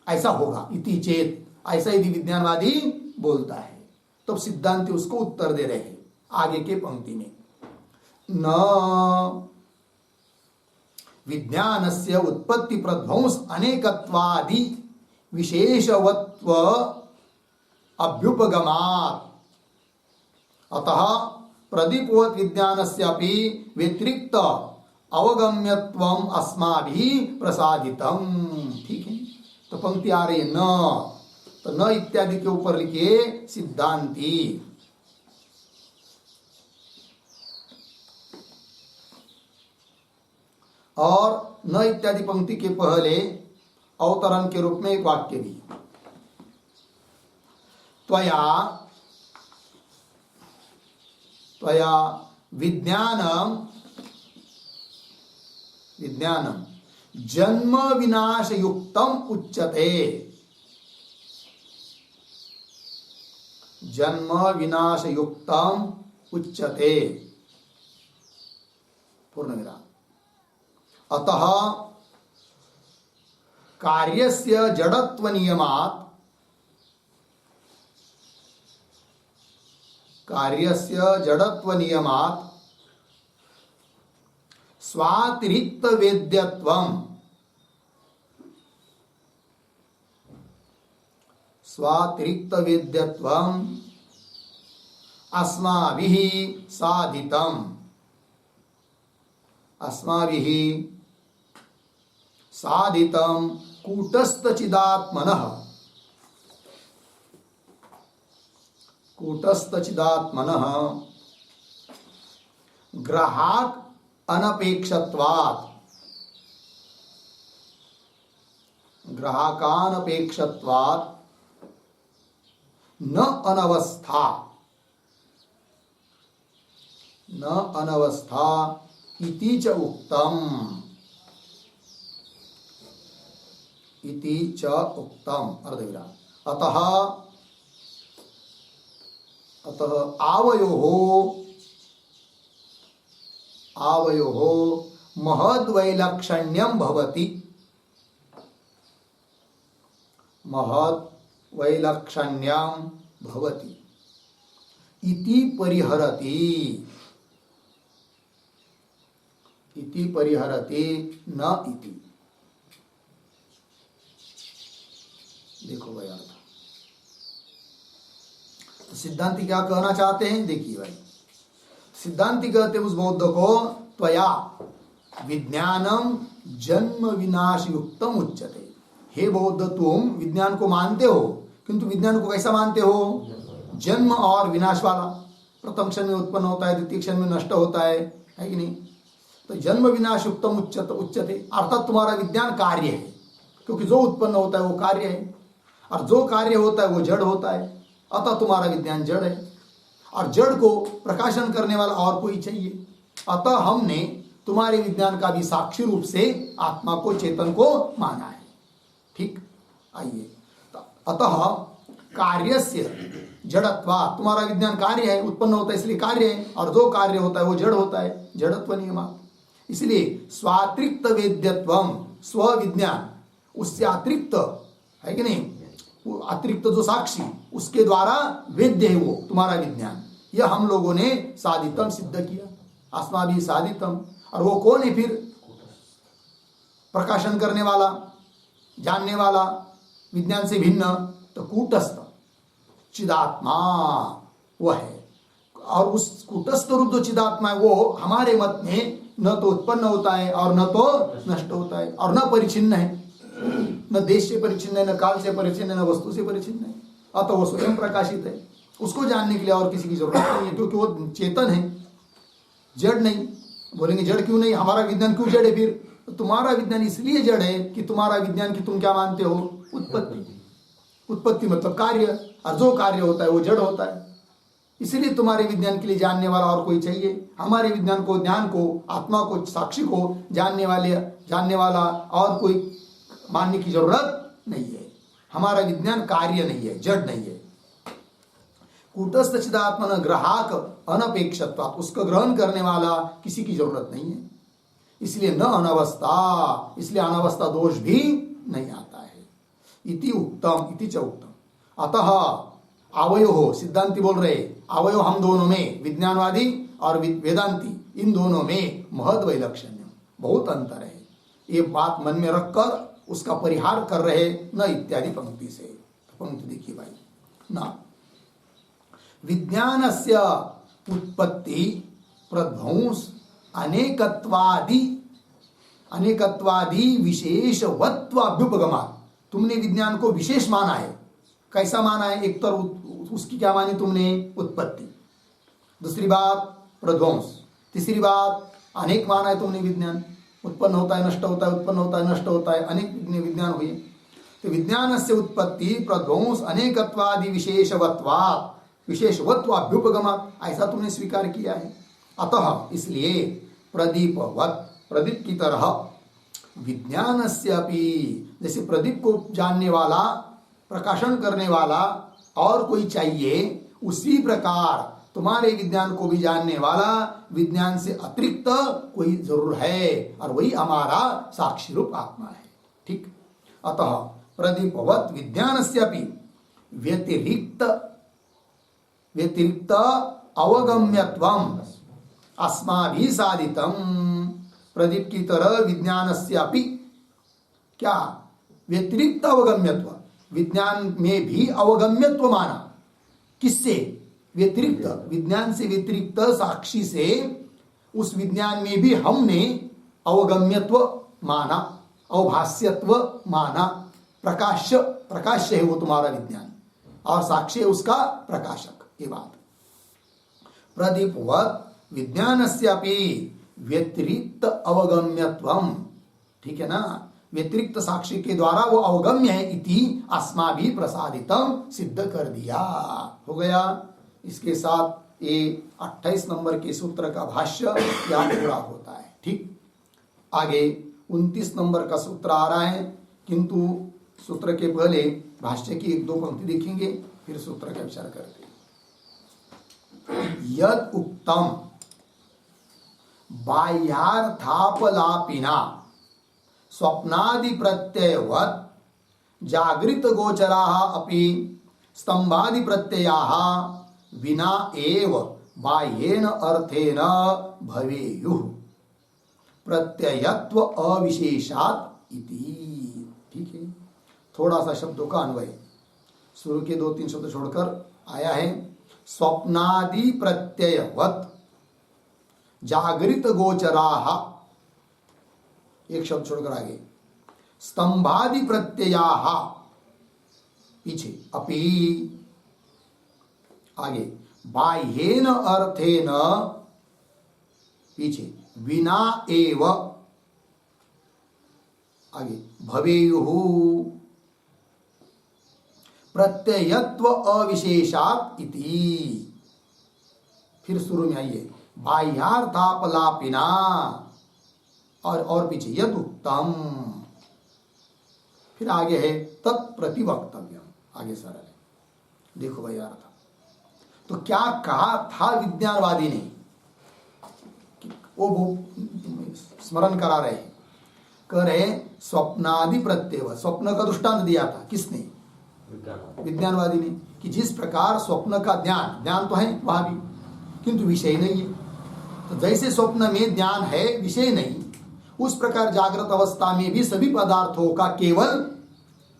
ऐसा होगा। इति चेत, ऐसा यदि विज्ञानवादी बोलता है तब सिद्धांति उसको उत्तर दे रहे हैं आगे के पंक्ति में। न विज्ञानस्य उत्पत्ति प्रध्वंस अनेकत्वादि विशेषवत्व अभ्युपगमात्, अतः प्रदीपवत् विज्ञानस्यापि व्यतिरिक्त अवगम्यत्वम अस्माभिः प्रसादितम। ठीक है, तो पंक्ति आ रही है न, तो न इत्यादि के ऊपर लिखिए सिद्धांती। और न इत्यादि पंक्ति के पहले अवतरण के रूप में एक वाक्य भी, त्वया विज्ञानम जन्म विनाश युक्तम उच्यते, जन्म विनाश युक्तम उच्यते, पूर्ण विराम। अतः कार्यस्य जड़त्व नियमात्, कार्यस्य जड़त्व नियमात् स्वातिरिक्त वेद्यत्वम, स्वातिरिक्त वेद्यत्वम अस्माभिः साधितम, अस्माभिः साधितम कूटस्थ चिदात्मनः, कूटस्थ चिदात्मनः ग्राहक अनपेक्षत्वात्, ग्राहकानपेक्षत्वात् न अनवस्था, न अनवस्था इति च उक्तम। इति च उक्तम अर्धविराम। अतः आवयोः महद्वैलक्षण्यं भवति। महद्वैलक्षण्यं भवति इति परिहरति न इति। देखो भाई अर्थ, तो सिद्धांति क्या कहना चाहते हैं, देखिए भाई। सिद्धांति कहते उस बौद्ध को, त्वया विज्ञानम जन्म विनाश युक्तम उच्यते। हे बौद्ध, तुम विज्ञान को मानते हो, किंतु विज्ञान को कैसा मानते हो? जन्म और विनाश वाला। प्रथम क्षण में उत्पन्न होता है, द्वितीय क्षण में नष्ट होता है कि नहीं? तो जन्म विनाश युक्तम उच्यते, अर्थात तुम्हारा विज्ञान कार्य है, क्योंकि जो उत्पन्न होता है वो कार्य है, और जो कार्य होता है वो जड़ होता है। अतः तुम्हारा विज्ञान जड़ है, और जड़ को प्रकाशन करने वाला और कोई चाहिए। अतः हमने तुम्हारे विज्ञान का भी साक्षी रूप से आत्मा को, चेतन को माना है। ठीक, आइए। अतः कार्यस्य जड़त्वा, तुम्हारा विज्ञान कार्य है, उत्पन्न होता है इसलिए कार्य है, और जो कार्य होता है वो जड़ होता है, जड़त्व नियमात्। इसलिए स्वातिरिक्त वेद्यत्वम, स्व विज्ञान उससे अतिरिक्त है कि नहीं, वो अतिरिक्त जो साक्षी, उसके द्वारा वेद्य है वो तुम्हारा विज्ञान। यह हम लोगों ने साधितम सिद्ध किया, अस्माभिः साधितम। और वो कौन है फिर? प्रकाशन करने वाला, जानने वाला, विज्ञान से भिन्न, तो कूटस्थ चिदात्मा वो है। और उस कूटस्थ रूप जो चिदात्मा है वो हमारे मत में न तो उत्पन्न होता है और न तो नष्ट होता है, और न परिचिन्न है, न देश से परिचिन्न है, न काल से परिचिन्न है, न वस्तु से परिचिन्न है। अतः वो स्वयं प्रकाशित है, उसको जानने के लिए और किसी की जरूरत नहीं है, क्योंकि वो चेतन है, जड़ नहीं। बोलेंगे जड़ क्यों नहीं, हमारा विज्ञान क्यों जड़ है? फिर तो तुम्हारा विज्ञान इसलिए जड़ है कि तुम्हारा विज्ञान की तुम क्या मानते हो? उत्पत्ति। उत्पत्ति मतलब कार्य, और जो कार्य होता है वो जड़ होता है। इसलिए तुम्हारे विज्ञान के लिए जानने वाला और कोई चाहिए। हमारे विज्ञान को, ज्ञान को, आत्मा को, साक्षी को जानने वाला और कोई मानने की जरूरत नहीं है। हमारा विज्ञान कार्य नहीं है, जड़ नहीं है। कूटस्थ चिदात्मन ग्राहक अनपेक्षत्वा, उसका ग्रहण करने वाला किसी की जरूरत नहीं है, इसलिए न अनवस्था, इसलिए अनवस्था दोष भी नहीं आता है। इति उक्तम इति च उक्तम। अतः आवयो, सिद्धांति बोल रहे, आवयो हम दोनों में, विज्ञानवादी और वेदांती, इन दोनों में महद वैलक्षण्य, बहुत अंतर है। ये बात मन में रखकर उसका परिहार कर रहे न इत्यादि पंक्ति से। पंक्ति देखिए भाई, न विज्ञानस्य उत्पत्ति प्रध्वंस अनेकत्वादि विशेषवत्वाभ्युपगमात्। तुमने विज्ञान को विशेष माना है। कैसा माना है? एक तो उसकी क्या मानी तुमने? उत्पत्ति। दूसरी बात प्रध्वंस। तीसरी बात अनेक माना है तुमने विज्ञान, उत्पन्न होता है नष्ट होता है, उत्पन्न होता है नष्ट होता है, अनेक विज्ञान हुए। तो विज्ञान से उत्पत्ति प्रध्वंस अनेकत्वादि विशेषवत्वाभ्युपगमात्, ऐसा तुमने स्वीकार किया है। अतः इसलिए प्रदीपवत्, प्रदीप की तरह विज्ञानस्यापि, जैसे प्रदीप को जानने वाला, प्रकाशन करने वाला और कोई चाहिए, उसी प्रकार तुम्हारे विज्ञान को भी जानने वाला, विज्ञान से अतिरिक्त कोई जरूर है, और वही हमारा साक्षी रूप आत्मा है। ठीक, अतः प्रदीपवत् विज्ञानस्यापि व्यतिरिक्त अवगम्यत्वम् अस्माभिः साधितम। प्रदीप की तरह विज्ञानस्यापि क्या? व्यतिरिक्त अवगम्यत्व, विज्ञान में भी अवगम्यत्व माना। किससे? व्यतिरिक्त, विज्ञान से व्यतिरिक्त साक्षी से, उस विज्ञान में भी हमने अवगम्यत्व माना, अवभाष्यत्व माना। प्रकाश्य है वो तुम्हारा विज्ञान, और साक्षी है उसका प्रकाशक। ये बात प्रदीपवत् विज्ञानस्यापि व्यतिरिक्त अवगम्यत्वम, ठीक है ना? व्यतिरिक्त साक्षी के द्वारा वो अवगम्य है, इति अस्माभिः प्रसादितम, सिद्ध कर दिया। हो गया। इसके साथ ये 28 नंबर के सूत्र का भाष्य यहाँ पूरा होता है। ठीक, आगे 29 नंबर का सूत्र आ रहा है। किंतु सूत्र के पहले भाष्य की एक दो पंक्ति देखेंगे, फिर सूत्र का विचार करते हैं। यद उक्तम बाह्यार्थापलापिना स्वप्नादि प्रत्ययवत् जागृत गोचराः अपि स्तंभादि प्रत्ययाः विना एव बाह्येन अर्थेन भवेयुः प्रत्ययत्व अविशेषात् इति। ठीक है, थोड़ा सा शब्दों का अन्वय शुरू के 2-3 शब्द छोड़कर आया है। स्वप्नादि प्रत्ययवत् जागृत गोचराः, एक शब्द छोड़कर आगे स्तंभादि प्रत्ययाः, पीछे अपि, आगे बाह्येन अर्थेन, पीछे विना एव, आगे भवेयुः प्रत्ययत्व अविशेषात् इति। फिर शुरू में आइए बाह्यार्थापलापिना और पीछे यद उत्तम, फिर आगे है तत्प्रतिवक्तव्यम, आगे सरल है। देखो भाई अर्थ तो क्या कहा था विज्ञानवादी ने, वो स्मरण करा रहे, कह रहे स्वप्नादि प्रत्यय, स्वप्न का दृष्टांत दिया था किसने, विज्ञानवादी ने, कि जिस प्रकार स्वप्न का ज्ञान तो है वहां भी किंतु विषय नहीं है, तो जैसे स्वप्न में ज्ञान है विषय नहीं, उस प्रकार जागृत अवस्था में भी सभी पदार्थों का केवल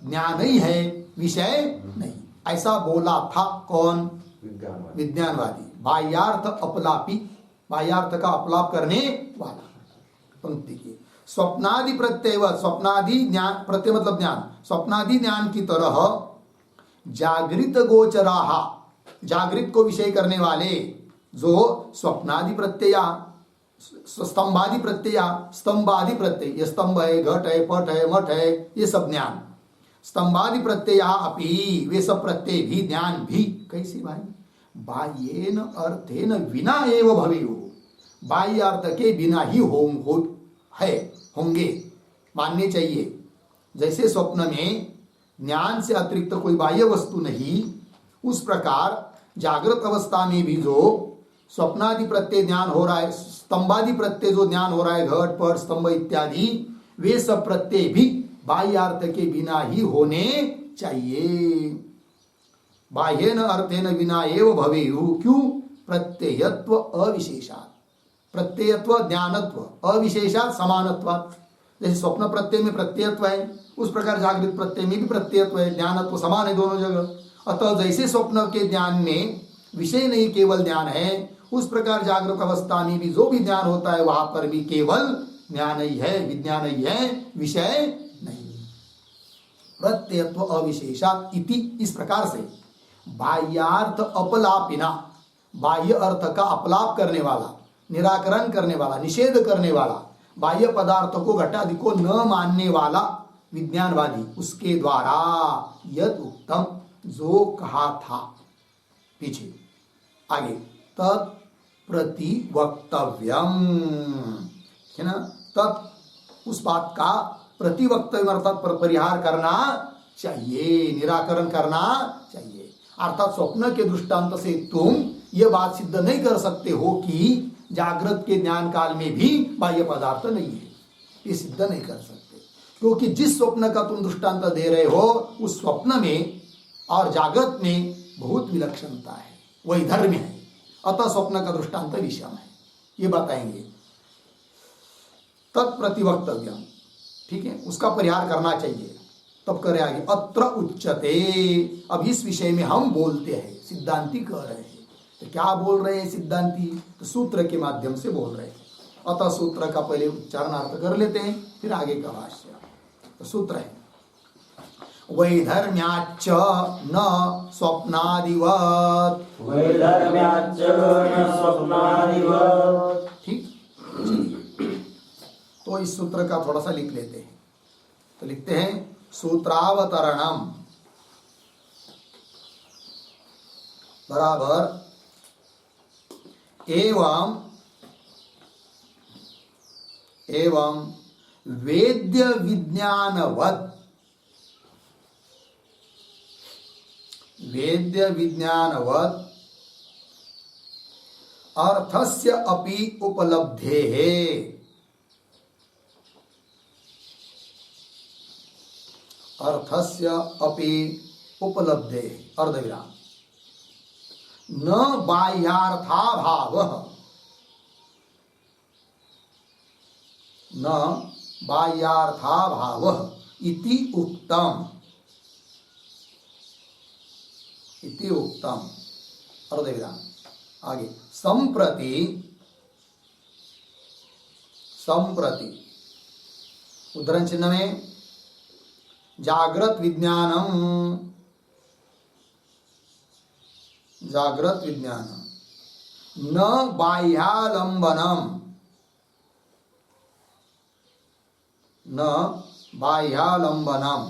ज्ञान ही है, विषय नहीं। ऐसा बोला था कौन, विज्ञानवादी। बाह्यार्थ अपलापी, बाह्यार्थ का अपलाप करने वाला। पंक्ति की स्वप्नादि प्रत्यय, स्वप्नादि ज्ञान, प्रत्यय मतलब ज्ञान, स्वप्नादि ज्ञान की तरह जागृत गोचराः, जागृत को विषय करने वाले जो स्वप्नादि प्रत्यय, स्तंभादि प्रत्यय, स्तंभादि प्रत्यय, ये स्तंभ है, घट है, पट है, मठ है, ये सब ज्ञान, स्तंभादि प्रत्यय अपि, वे सब प्रत्यय भी, ज्ञान भी, कैसे भाई, बाह्येन अर्थेन विना एव भवेयुः, बाह्य अर्थ के बिना ही होंगे, मानने चाहिए। जैसे स्वप्न में ज्ञान से अतिरिक्त कोई बाह्य वस्तु नहीं, उस प्रकार जागृत अवस्था में भी जो स्वप्नादि प्रत्यय ज्ञान हो रहा है, स्तंभादि प्रत्यय जो ज्ञान हो रहा है, घट पट स्तंभ इत्यादि, वे सब प्रत्यय भी बाह्यार्थ के बिना ही होने चाहिए। बाह्येन अर्थेन विना एव भवेयुः, क्यों, प्रत्ययत्व अविशेषात्, प्रत्ययत्व ज्ञानत्व, अविशेषात् समानत्वात्। जैसे स्वप्न प्रत्यय में प्रत्ययत्व है, उस प्रकार जागृत प्रत्यय में भी प्रत्ययत्व है, ज्ञानत्व समान है दोनों जगह। अतः जैसे स्वप्न के ज्ञान में विषय नहीं केवल ज्ञान है, उस प्रकार जागृत अवस्था में भी जो भी ज्ञान होता है वहां पर भी केवल ज्ञान ही है, विज्ञान ही है, विषय नहीं। प्रत्ययत्व अविशेषात् इति, इस प्रकार से बाह्यार्थ अपलापिना, बाह्य अर्थ का अपलाप करने वाला, निराकरण करने वाला, निषेध करने वाला, बाह्य पदार्थों को घटादि को न मानने वाला विज्ञानवादी, उसके द्वारा यद उत्तम, जो कहा था, पीछे आगे तत्प्रतिवक्तव्यम है ना, तत् उस बात का प्रतिवक्तव्य अर्थात परिहार करना चाहिए, निराकरण करना चाहिए। अर्थात स्वप्न के दृष्टांत से तुम यह बात सिद्ध नहीं कर सकते हो कि जागृत के ज्ञान काल में भी बाह्य पदार्थ नहीं है, ये सिद्ध नहीं कर सकते, क्योंकि जिस स्वप्न का तुम दृष्टांत दे रहे हो उस स्वप्न में और जागृत में बहुत विलक्षणता है, वही धर्म है, अतः स्वप्न का दृष्टांत विषम है, ये बताएंगे। तत्प्रतिवक्तव्यम, ठीक है, उसका परिहार करना चाहिए। तब करे आगे अत्र उच्यते, अब इस विषय में हम बोलते हैं, सिद्धांती कह रहे हैं। तो क्या बोल रहे हैं सिद्धांती, तो सूत्र के माध्यम से बोल रहे हैं। अतः सूत्र का पहले उच्चारणार्थ कर लेते हैं, फिर आगे का भाष्य। तो सूत्र है वैधर्म्याच्च न स्वप्नादिवत्, वैधर्म्याच्च न स्वप्नादिवत्। ठीक, तो इस सूत्र का थोड़ा सा लिख लेते हैं। तो लिखते हैं सूत्रावतरणम बराबर एवं वेद्य विज्ञानवत् वेद्य विज्ञानवत् अर्थस्य अपि उपलब्धेः अर्थस्य अपि उपलब्धेः अर्धविराम न बाह्यार्थाभावः न बाह्यार्थाभावः इति उक्तम् अर्धविराम आगे संप्रति उद्धरण चिन्ह में जागृत विज्ञानम न बाह्यालंबनम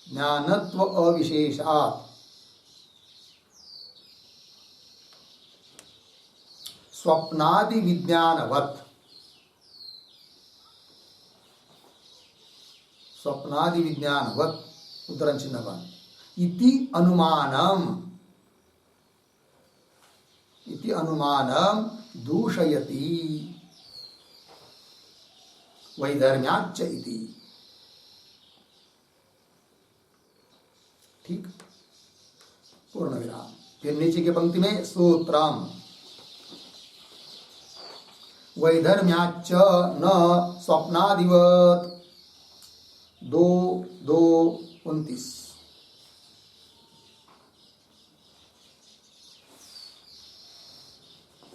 ज्ञानत्व अविशेषात् स्वप्नादि विज्ञानवत् उद्धरण चिन्ह इति अनुमानम दूषयति वैधर्म्याच्च इति। ठीक, पूर्ण विराम। फिर नीचे की पंक्ति में सूत्रम वैधर्म्याच्च न स्वप्नादिवत् 2:29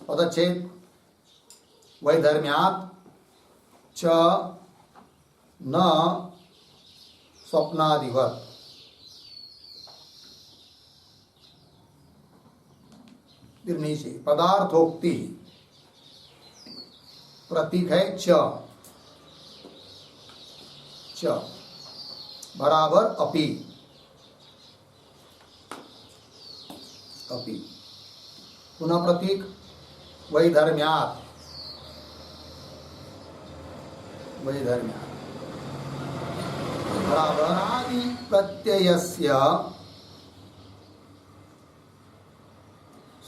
पदच्छेद वैधर्म्यात् च न स्वप्नादिवत् फिर नीचे पदार्थोक्ति प्रतीक है च बराबर अपि पुनः प्रतीक वैधर्म्यात् बराबरादि प्रत्ययस्य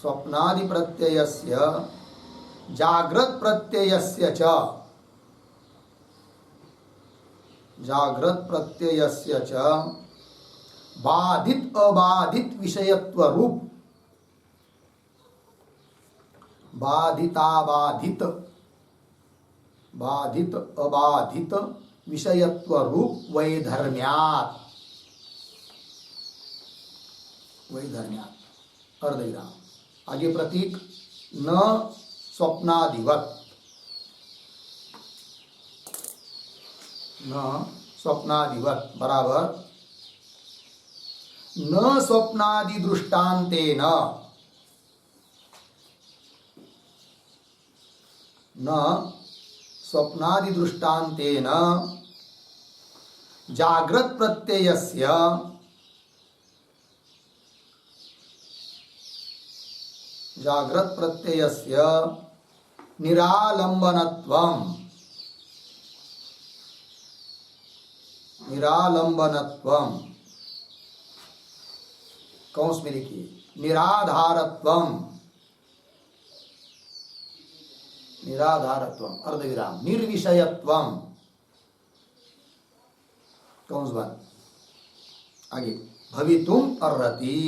स्वप्नादि प्रत्ययस्य जागृत प्रत्ययस्य च बाधित अबाधित विषयत्व रूप बाधित अबाधित विषयत्व रूप वैधर्म्यात् अर्धविराम आगे प्रतीक न स्वप्नादिवत् बराबर न स्वप्नादि दृष्टान्तेन जागृत प्रत्ययस्य निरालंबनत्वम् कौंस में लिखिए निराधारत्वम् अर्धविराम निर्विषयत्वम् कौंस बंद आगे भवितुम अर्हति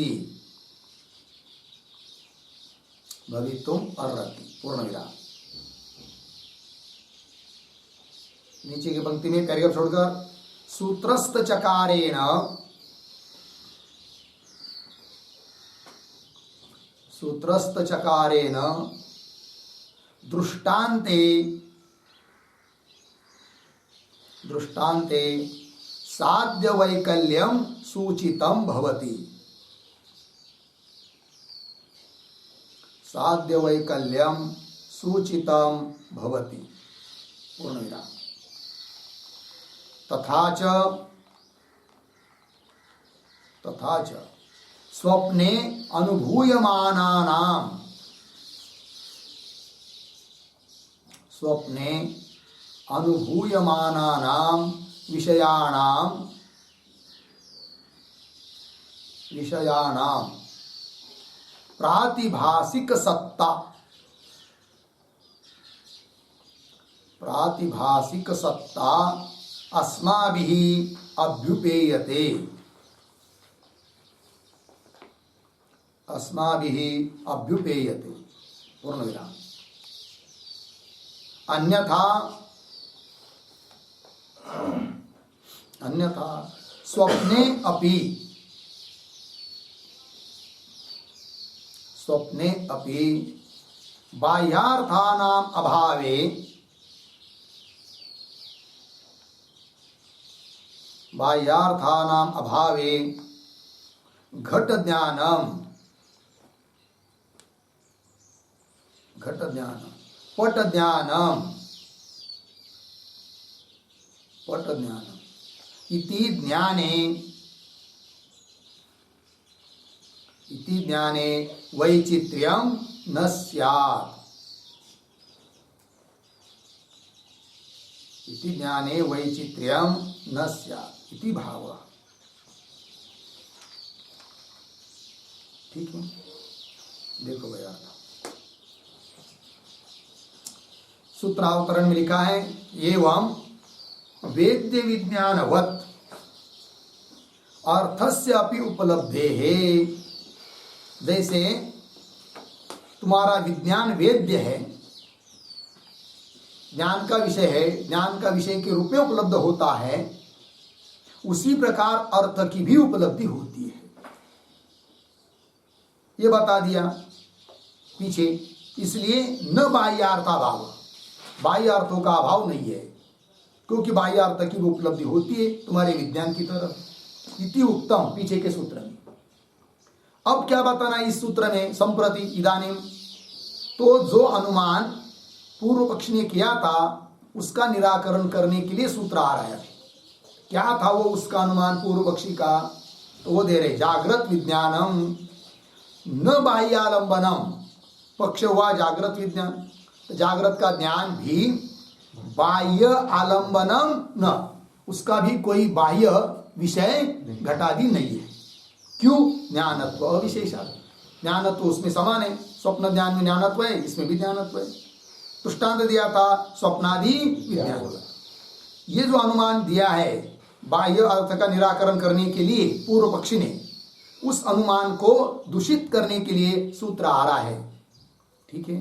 पूर्ण विराम नीचे की पंक्ति में पैराग्राफ छोड़कर सूत्रस्थ चकारेण दृष्टान्ते साध्य वैकल्यम सूचितम भवति पूर्ण विराम तथा च स्वप्ने अनुभूयमानानां विषयाणाम प्रातिभासिक सत्ता अस्माभिः अभ्युपेयते पूर्ण विराम। अन्यथा स्वप्ने अपि बाह्यार्थानाम् अभावे घट ज्ञानम पट ज्ञानम इति ज्ञाने वैचित्र्यं न स्यात्। इति भावः। ठीक है, देखो भैया सूत्रावतरण में लिखा है एवं वेद्य विज्ञानवत् अर्थस्य अपि उपलब्धेः। जैसे तुम्हारा विज्ञान वेद्य है, ज्ञान का विषय है, ज्ञान का विषय के रूप में उपलब्ध होता है, उसी प्रकार अर्थ की भी उपलब्धि होती है। ये बता दिया पीछे। इसलिए न बाह्यार्थाभाव, बाह्य अर्थों का अभाव नहीं है, क्योंकि बाह्य अर्थ की भी उपलब्धि होती है तुम्हारे विज्ञान की तरफ। इति उक्तम, पीछे के सूत्र में। अब क्या बताना इस सूत्र में? संप्रति इदानीम, तो जो अनुमान पूर्व पक्ष ने किया था उसका निराकरण करने के लिए सूत्र आ रहा है। क्या था वो उसका अनुमान पूर्व पक्षी का? तो वो दे रहे जागृत विज्ञानम न बाह्यालंबनम। पक्ष हुआ जागृत विज्ञान, तो जागृत का ज्ञान भी बाह्य आलंबनम न, उसका भी कोई बाह्य विषय घटादि नहीं है। क्यों? ज्ञानत्व अविशेषात्, ज्ञानत्व उसमें समान है। स्वप्न ज्ञान में ज्ञानत्व है, इसमें भी ज्ञानत्व है। दृष्टांत दिया था स्वप्नादि विज्ञान। ये जो अनुमान दिया है बाह्य अर्थ का निराकरण करने के लिए पूर्व पक्षी ने, उस अनुमान को दूषित करने के लिए सूत्र आ रहा है। ठीक है,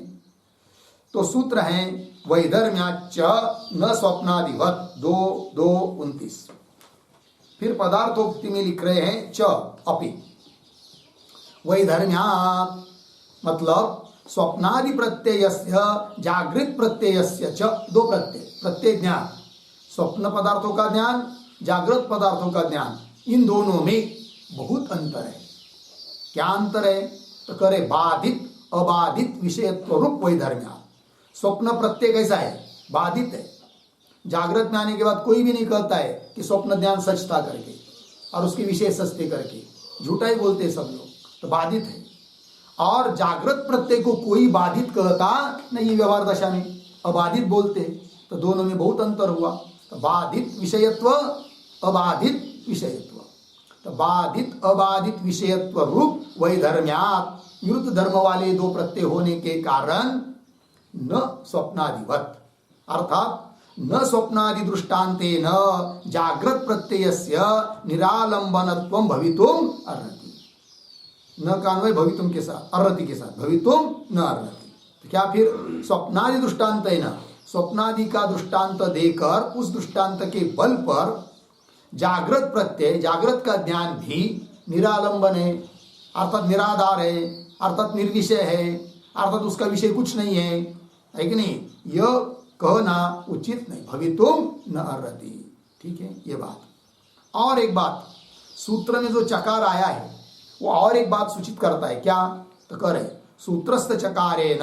तो सूत्र है वैधर्म्याच्च न स्वप्नादिवत 2:29। फिर पदार्थोक्ति में लिख रहे हैं च अपि। वैधर्म्यात् मतलब स्वप्नादि प्रत्ययस्य जागृत प्रत्ययस्य च, 2 प्रत्यय, प्रत्यय ज्ञान, स्वप्न पदार्थों का ज्ञान, जागृत पदार्थों का ज्ञान, इन दोनों में बहुत अंतर है। क्या अंतर है? तो करे बाधित अबाधित विषयत्व रूप वैधर्म्यात्। स्वप्न प्रत्यय कैसा है? बाधित है। जागृत में आने के बाद कोई भी नहीं कहता है कि स्वप्न ज्ञान सच था करके, और उसके विषय सस्ते करके, झूठा ही बोलते सब लोग, तो बाधित है। और जागृत प्रत्यय को कोई बाधित कहता नहीं व्यवहार दशा में, अबाधित बोलते, तो दोनों में बहुत अंतर हुआ। तो बाधित विषयत्व अबाधित विषयत्व, तो बाधित अबाधित विषयत्व रूप वैधर्म्यात् विरुद्ध धर्म वाले 2 प्रत्यय होने के कारण न स्वप्नादिवत, अर्थात न स्वप्नादि दृष्टान्तेन जागृत प्रत्ययस्य निरालंबनत्वं भवितुम अर्हति। न कान्वय भवितुम के साथ, अर्हति के साथ, भवितुम न अर्हति। तो क्या फिर स्वप्नादि दृष्टान्तेन, स्वप्नादि का दृष्टांत देकर उस दृष्टांत के बल पर जागृत प्रत्यय, जागृत का ज्ञान भी निरालंबन है, अर्थात निराधार है, अर्थात निर्विषय है, अर्थात उसका विषय कुछ नहीं है कि नहीं? यह कहना उचित नहीं, भवितुम न अर्हति। ठीक है, ये बात। और एक बात, सूत्र में जो चकार आया है वो और एक बात सूचित करता है। क्या? तो करे सूत्रस्थ चकारेण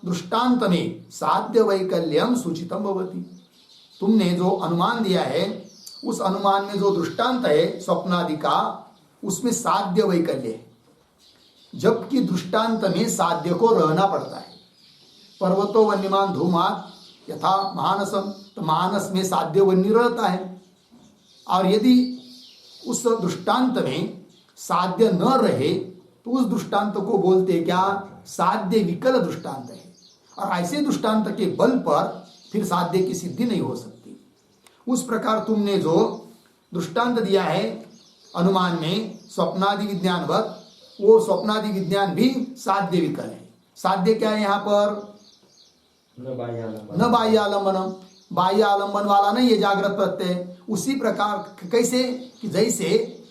दृष्टांत में साध्य वैकल्यम सूचितम भवति। तुमने जो अनुमान दिया है उस अनुमान में जो दृष्टांत है स्वप्नादि का, उसमें साध्य वैकल्य है, जबकि दृष्टांत में साध्य को रहना पड़ता है। पर्वतो वन्यमान धूमात यथा मानसम, तो मानस में साध्य वन्य रहता है, और यदि उस दृष्टांत में साध्य न रहे तो उस दृष्टांत को बोलते क्या, साध्य विकल दृष्टांत है। और ऐसे दृष्टांत के बल पर फिर साध्य की सिद्धि नहीं हो सकती। उस प्रकार तुमने जो दृष्टांत दिया है अनुमान में स्वप्नादि विज्ञानवत, वो स्वप्नादि विज्ञान भी साध्य विकल है। साध्य क्या है यहाँ पर, न बाह्य आलम्बन, बाह्य आलम्बन वाला नहीं है जागृत प्रत्यय। उसी प्रकार कैसे कि जैसे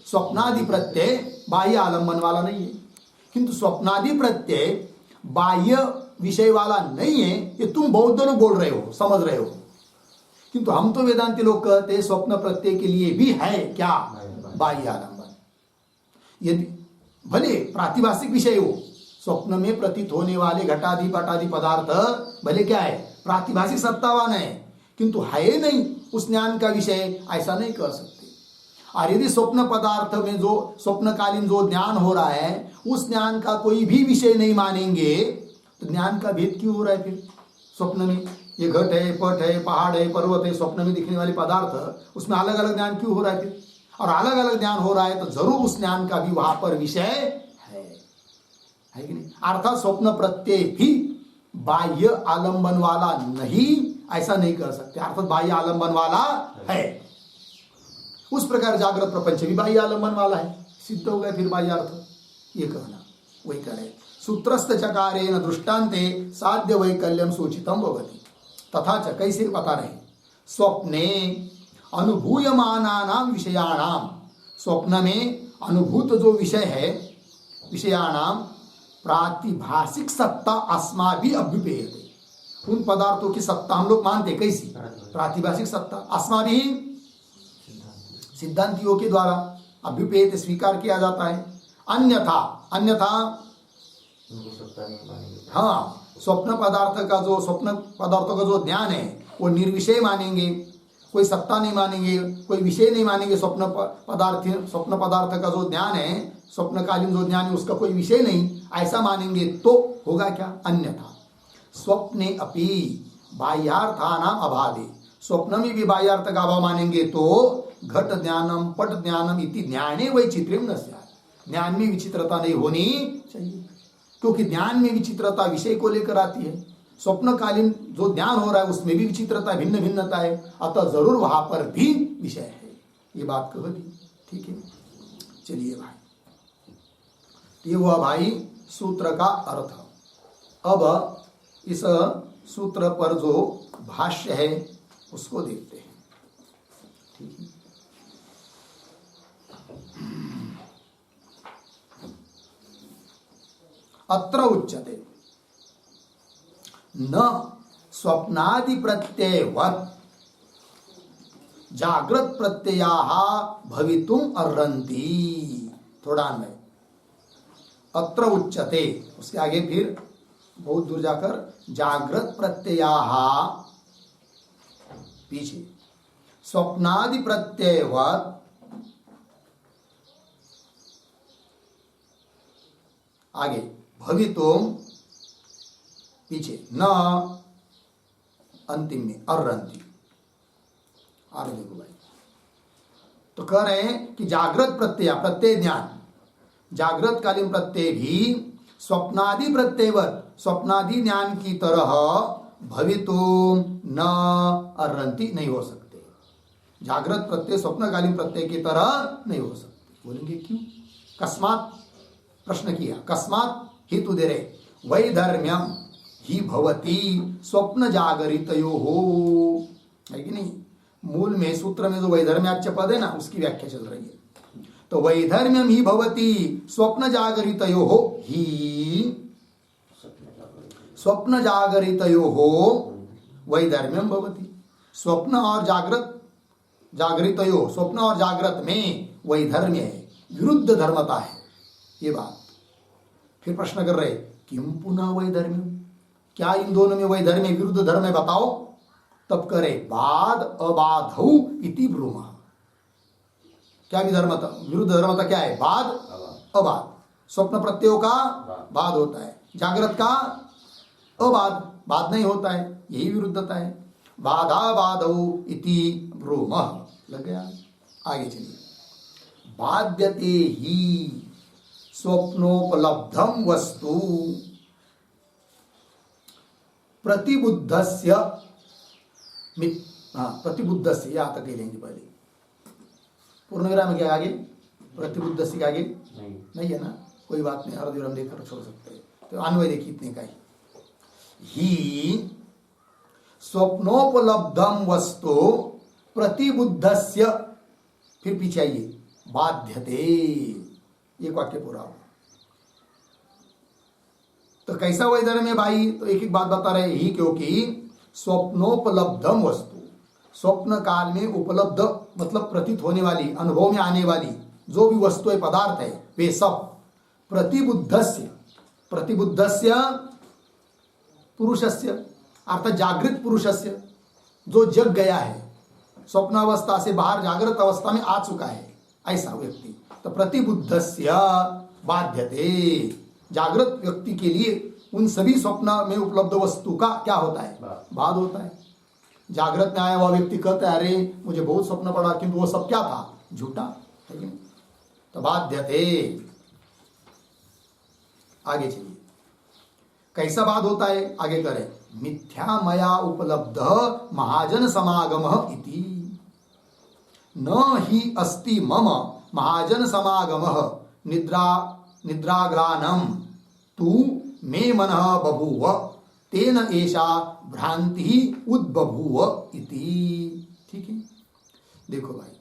स्वप्नादि प्रत्यय बाह्य आलम्बन वाला नहीं है, किंतु स्वप्नादि प्रत्यय बाह्य विषय वाला नहीं है, ये तुम बौद्ध लोग बोल रहे हो, समझ रहे हो। किंतु हम तो वेदांती लोग कहते हैं स्वप्न प्रत्यय के लिए भी है क्या, बाह्य आलम्बन। यदि भले प्रातिभाषिक विषय हो, स्वप्न में प्रतीत होने वाले घटादि पटादि पदार्थ भले क्या है, प्रातिभाषिक सत्तावान है, किंतु है नहीं उस ज्ञान का विषय, ऐसा नहीं कर सकते। और यदि स्वप्न पदार्थ में जो स्वप्नकालीन जो ज्ञान हो रहा है उस ज्ञान का कोई भी विषय नहीं मानेंगे तो ज्ञान का भेद क्यों हो रहा है फिर। स्वप्न में ये घट है, पट है, पहाड़ है, पर्वत है, स्वप्न में दिखने वाले पदार्थ, उसमें अलग अलग ज्ञान क्यों हो रहा है फिर। और अलग अलग ज्ञान हो रहा है तो जरूर उस ज्ञान का भी वहां पर विषय है कि नहीं। अर्थात स्वप्न प्रत्यय भी बाह्य आलंबन वाला नहीं, ऐसा नहीं कर सकते, अर्थात बाह्य आलंबन वाला है। उस प्रकार जागृत प्रपंच भी बाह्य आलंबन वाला है, सिद्ध हो गया फिर बाह्य अर्थ। ये कहना वही कह रहे, सूत्रस्थ चकारेण दृष्टान्ते साध्य वैकल्यम सूचितम भवति। तथा च कैसे बता रहे, स्वप्ने अनुभूयमानानां विषयाणाम, स्वप्न में अनुभूत जो विषय है विषयाणाम प्रातिभाषिक सत्ता अस्माभि अभ्युपेयते। उन पदार्थों की सत्ता हम लोग मानते कैसी, प्रातिभाषिक सत्ता, अस्माभि सिद्धांतियों के द्वारा अभ्युपेयते स्वीकार किया जाता है। अन्यथा अन्यथा हाँ, स्वप्न पदार्थ का जो स्वप्न पदार्थों का जो ज्ञान है वो निर्विषय मानेंगे, कोई सत्ता नहीं मानेंगे, कोई विषय नहीं मानेंगे। स्वप्न पदार्थ का जो ज्ञान है, स्वप्नकालीन जो ज्ञान है उसका कोई विषय नहीं, ऐसा मानेंगे तो होगा क्या, अन्यथा स्वप्ने अपि बाह्यार्थानाम अभावे, स्वप्न में भी बाह्यार्थ का अभाव मानेंगे तो घट ज्ञानम पट ज्ञानम इति ज्ञाने वैचित्र्यम न स्यात्, ज्ञान में विचित्रता नहीं होनी चाहिए, क्योंकि ज्ञान में विचित्रता विषय को लेकर आती है। स्वप्नकालीन जो ज्ञान हो रहा है उसमें भी विचित्रता, भिन्न भिन्नता है, अतः जरूर वहां पर भी विषय है। ये बात कह दी, ठीक है। चलिए भाई, ये हुआ भाई सूत्र का अर्थ। अब इस सूत्र पर जो भाष्य है उसको देखते हैं, ठीक है। अत्र उच्यते न स्वप्नादि प्रत्ययवत् जागृत प्रत्ययाः भवितुम अर्हन्ति। थोड़ा अन्वय, अत्र उच्यते, उसके आगे फिर बहुत दूर जाकर जागृत प्रत्ययाः, पीछे स्वप्नादि प्रत्ययवत् आगे भवितुम, पीछे न, अंतिम में अर्हन्ति। आगे देखो भाई, तो कह रहे हैं कि जागृत प्रत्यय, प्रत्यय ज्ञान, जागृत कालीन प्रत्यय भी स्वप्नादि प्रत्ययवत, स्वप्नादि ज्ञान की तरह भवितुम न अर्हन्ति, नहीं हो सकते। जागृत प्रत्यय स्वप्नकालीन प्रत्यय की तरह नहीं हो सकते। बोलेंगे क्यों, कस्मात् प्रश्न किया, कस्मात् हेतु दे रहे, वैधर्म्यम ही भवति स्वप्न जागरितयोः, है कि नहीं। मूल में सूत्र में जो वैधर्म्याच्य पद है ना, उसकी व्याख्या चल रही है। तो वैधर्म्यम ही भवति स्वप्न जागरितयोः ही, स्वप्न जागरितयोः वैधर्म्यम भवति, स्वप्न और जागृत, जागरितयोः स्वप्न और जागृत में वैधर्म्य है, विरुद्ध धर्मता है। ये बात फिर प्रश्न कर रहे, किम पुनः वैधर्म्यम, क्या इन दोनों में वैधर्म्य विरुद्ध धर्म है बताओ। तब करे बाद अबाधौ इति ब्रूमः, क्या विधर्मता, विरुद्ध धर्मता क्या है, बाद अबाध। स्वप्न प्रत्ययों का बाद होता है, जागृत का अबाध, बाद नहीं होता है, यही विरुद्धता है। बाधा बाधौ इति ब्रूमः, लग गया। आगे चलिए। बाध्यते ही स्वप्नोपलब्धम वस्तु प्रतिबुद्धस्य प्रतिबुद्धस्य, या तक लेंगे पहले। पूर्ण विराम है क्या आगे? प्रतिबुद्धस्य के आगे नहीं है ना, कोई बात नहीं, अर्ध विराम देकर छोड़ सकते हैं। तो अन्वय देखिए इतने का ही स्वप्नोपलब्धम वस्तु प्रतिबुद्धस्य, फिर पीछे आइए, बाध्यते, एक वाक्य पूरा हो। तो कैसा वैधर्य में भाई? तो एक एक बात बता रहे ही, क्योंकि स्वप्नोपलब्धम वस्तु, स्वप्न काल में उपलब्ध मतलब प्रतीत होने वाली, अनुभव में आने वाली जो भी वस्तु है, पदार्थ है, वे सब प्रतिबुद्धस्य, प्रतिबुद्धस्य पुरुषस्य अर्थात जागृत पुरुषस्य, जो जग गया है, स्वप्नावस्था से बाहर जागृत अवस्था में आ चुका है, ऐसा व्यक्ति। तो प्रतिबुद्धस्य बाध्यते, जागृत व्यक्ति के लिए उन सभी स्वप्न में उपलब्ध वस्तु का क्या होता है? बाध होता है। जागृत में आया हुआ व्यक्ति कहता है अरे मुझे बहुत स्वप्न पड़ा, किंतु वो सब क्या था? झूठा है कि नहीं? तो बाध्यते, आगे चलिए, कैसा बाध होता है? आगे करें, मिथ्या मया उपलब्ध महाजन समागम इति न ही अस्ति मम महाजन समागम निद्राग्रानम तू मे मनः बभूव तेन एषा भ्रांति उद्बभूव इति। ठीक है, देखो भाई,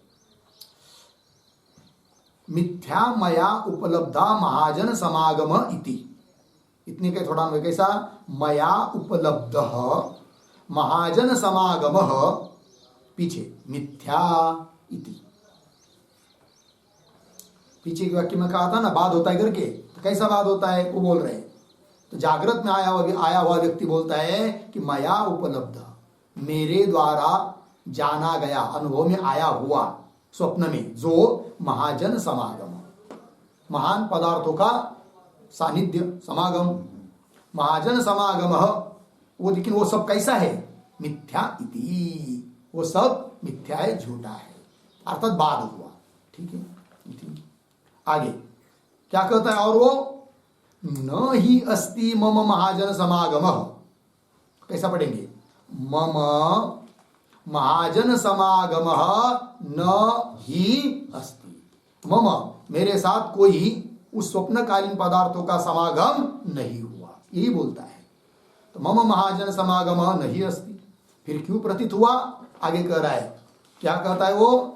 मिथ्या मया उपलब्धा महाजन समागम इति, इतने के थोड़ा में कैसा? मया उपलब्ध महाजन समागम, पीछे मिथ्या इति, पीछे के वाक्य में कहा था ना बाध होता है करके, तो कैसा बाध होता है वो बोल रहे हैं। तो जागृत में आया हुआ व्यक्ति बोलता है कि मया उपलब्ध, मेरे द्वारा जाना गया, अनुभव में आया हुआ, स्वप्न में जो महाजन समागम, महान पदार्थों का सानिध्य, समागम, महाजन समागम, वो लेकिन वो सब कैसा है? मिथ्या इति, वो सब मिथ्या है, झूठा है, अर्थात बाध हुआ। ठीक है, आगे क्या कहता है? और वो न ही अस्ति मम महाजन समागम, कैसा पढ़ेंगे? मम महाजन समागम न ही अस्ति, मम मेरे साथ कोई उस स्वप्नकालीन पदार्थों का समागम नहीं हुआ, यही बोलता है। तो मम महाजन समागम नहीं अस्ति, फिर क्यों प्रतीत हुआ? आगे कह रहा है, क्या कहता है वो?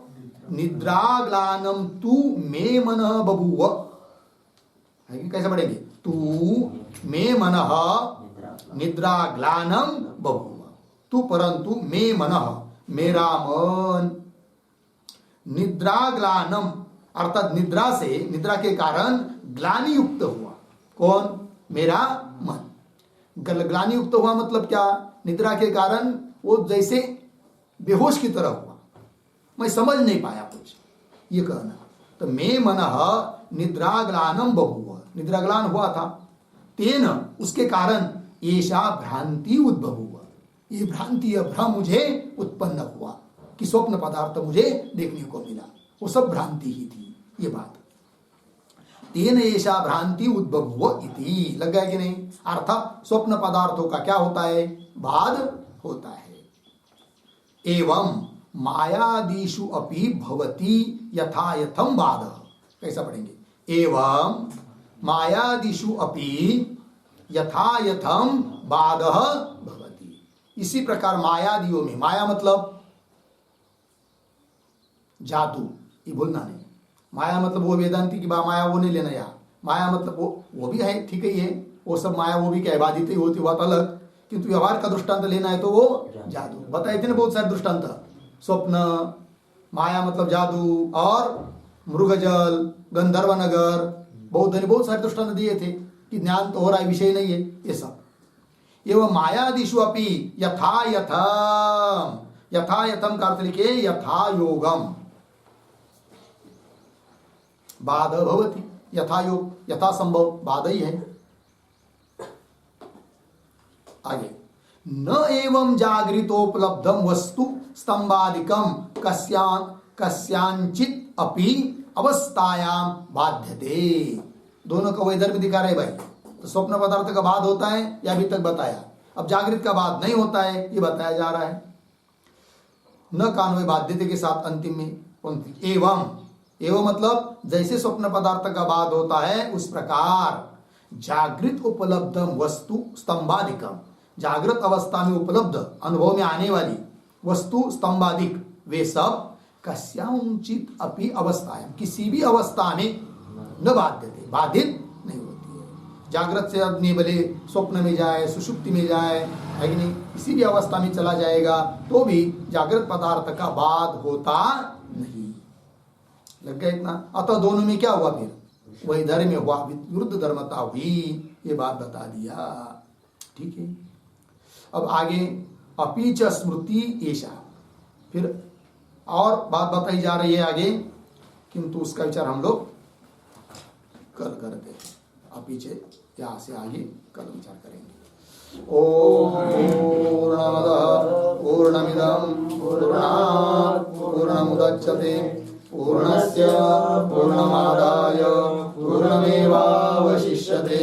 निद्राग्लानम तू मे मनः बभूव, कैसे पढ़ेंगे? तू मे मनः निद्राग्लानम बभूव, तू परंतु मे मनः मेरा मन, निद्राग्लानम अर्थात निद्रा से, निद्रा के कारण ग्लानि युक्त हुआ। कौन? मेरा मन। ग्लानि युक्त हुआ मतलब क्या? निद्रा के कारण वो जैसे बेहोश की तरह हुआ, मैं समझ नहीं पाया कुछ, ये कहना। तो मे मनः निद्राग्लानम बभूव, निद्राग्लान हुआ था, तेन उसके कारण ऐसा भ्रांति उद्बभूव, ये भ्रांति, यह भ्रम मुझे उत्पन्न हुआ कि स्वप्न पदार्थ मुझे देखने को मिला, वो सब भ्रांति ही थी, ये बात। तेन ऐसा भ्रांति उद्बभूव इति, लग गया कि नहीं? अर्थात स्वप्न पदार्थों का क्या होता है? बाध होता है। एवं मायादिषु अपि भवति यथा यथम बाध, कैसा पढ़ेंगे? एवं मायादिषु अपि यथा यथम बाध भवति, इसी प्रकार मायादियों में, माया मतलब जादू, ये भूलना नहीं। माया मतलब वो वेदांति की माया वो नहीं लेना, यार माया मतलब वो भी है, ठीक है, वो सब माया वो भी क्या है? बाधित ही होती, बात अलग, किंतु व्यवहार का दृष्टांत लेना है तो वो जादू बताए थे ना, बहुत सारे दृष्टांत। स्वप्न, माया मतलब जादू, और मृगजल, गंधर्व नगर, बौद्ध ने बहुत सारे दृष्टांत दिए थे कि ज्ञान तो हो रहा है, विषय नहीं है, ये सब। एवं मायादिषु अपि यथा यथम, यथा यथम का अर्थ लिखे यथा योगम बाध भवति, यथा योग, यथा संभव बाध ही है। आगे, न एवं जागृतोपलब्धम वस्तु स्तंभादिकम कस्यांचित अपि अवस्थायाम बाध्यते। दोनों का वैधर्म दिखा रहे भाई। तो स्वप्न पदार्थ का बाद होता है यह अभी तक बताया, अब जागृत का बाद नहीं होता है ये बताया जा रहा है। न कान्वय बाध्यते के साथ अंतिम में पंक्ति एवं मतलब जैसे स्वप्न पदार्थ का बाद होता है उस प्रकार जागृत उपलब्धम वस्तु स्तंभादिकम, जागृत अवस्था में उपलब्ध अनुभव में आने वाली वस्तु स्तंभादिक वे सब कस्यांचित अपि अवस्थायां, किसी भी अवस्था में न बाध्यते, बाधित नहीं होती है। जागृत से आदमी भले स्वप्न में जाए, सुषुप्ति में जाए, है कि नहीं, किसी भी अवस्था में चला जाएगा तो भी जागृत पदार्थ का बाद होता नहीं। लग गया इतना। अतः दोनों में क्या हुआ, फिर वही धर्म हुआ, विरुद्ध धर्मता हुई, ये बात बता दिया। ठीक है। अब आगे अपीच स्मृति ऐसा, फिर और बात बताई जा रही है आगे, किंतु उसका विचार हम लोग कल करते हैं। अपीछे यहाँ से आगे कल विचार करेंगे। ओम पूर्णमदः पूर्णमिदं पूर्णात् पूर्णमुदच्यते पूर्णस्य पूर्णमादाय पूर्णमेवावशिष्यते।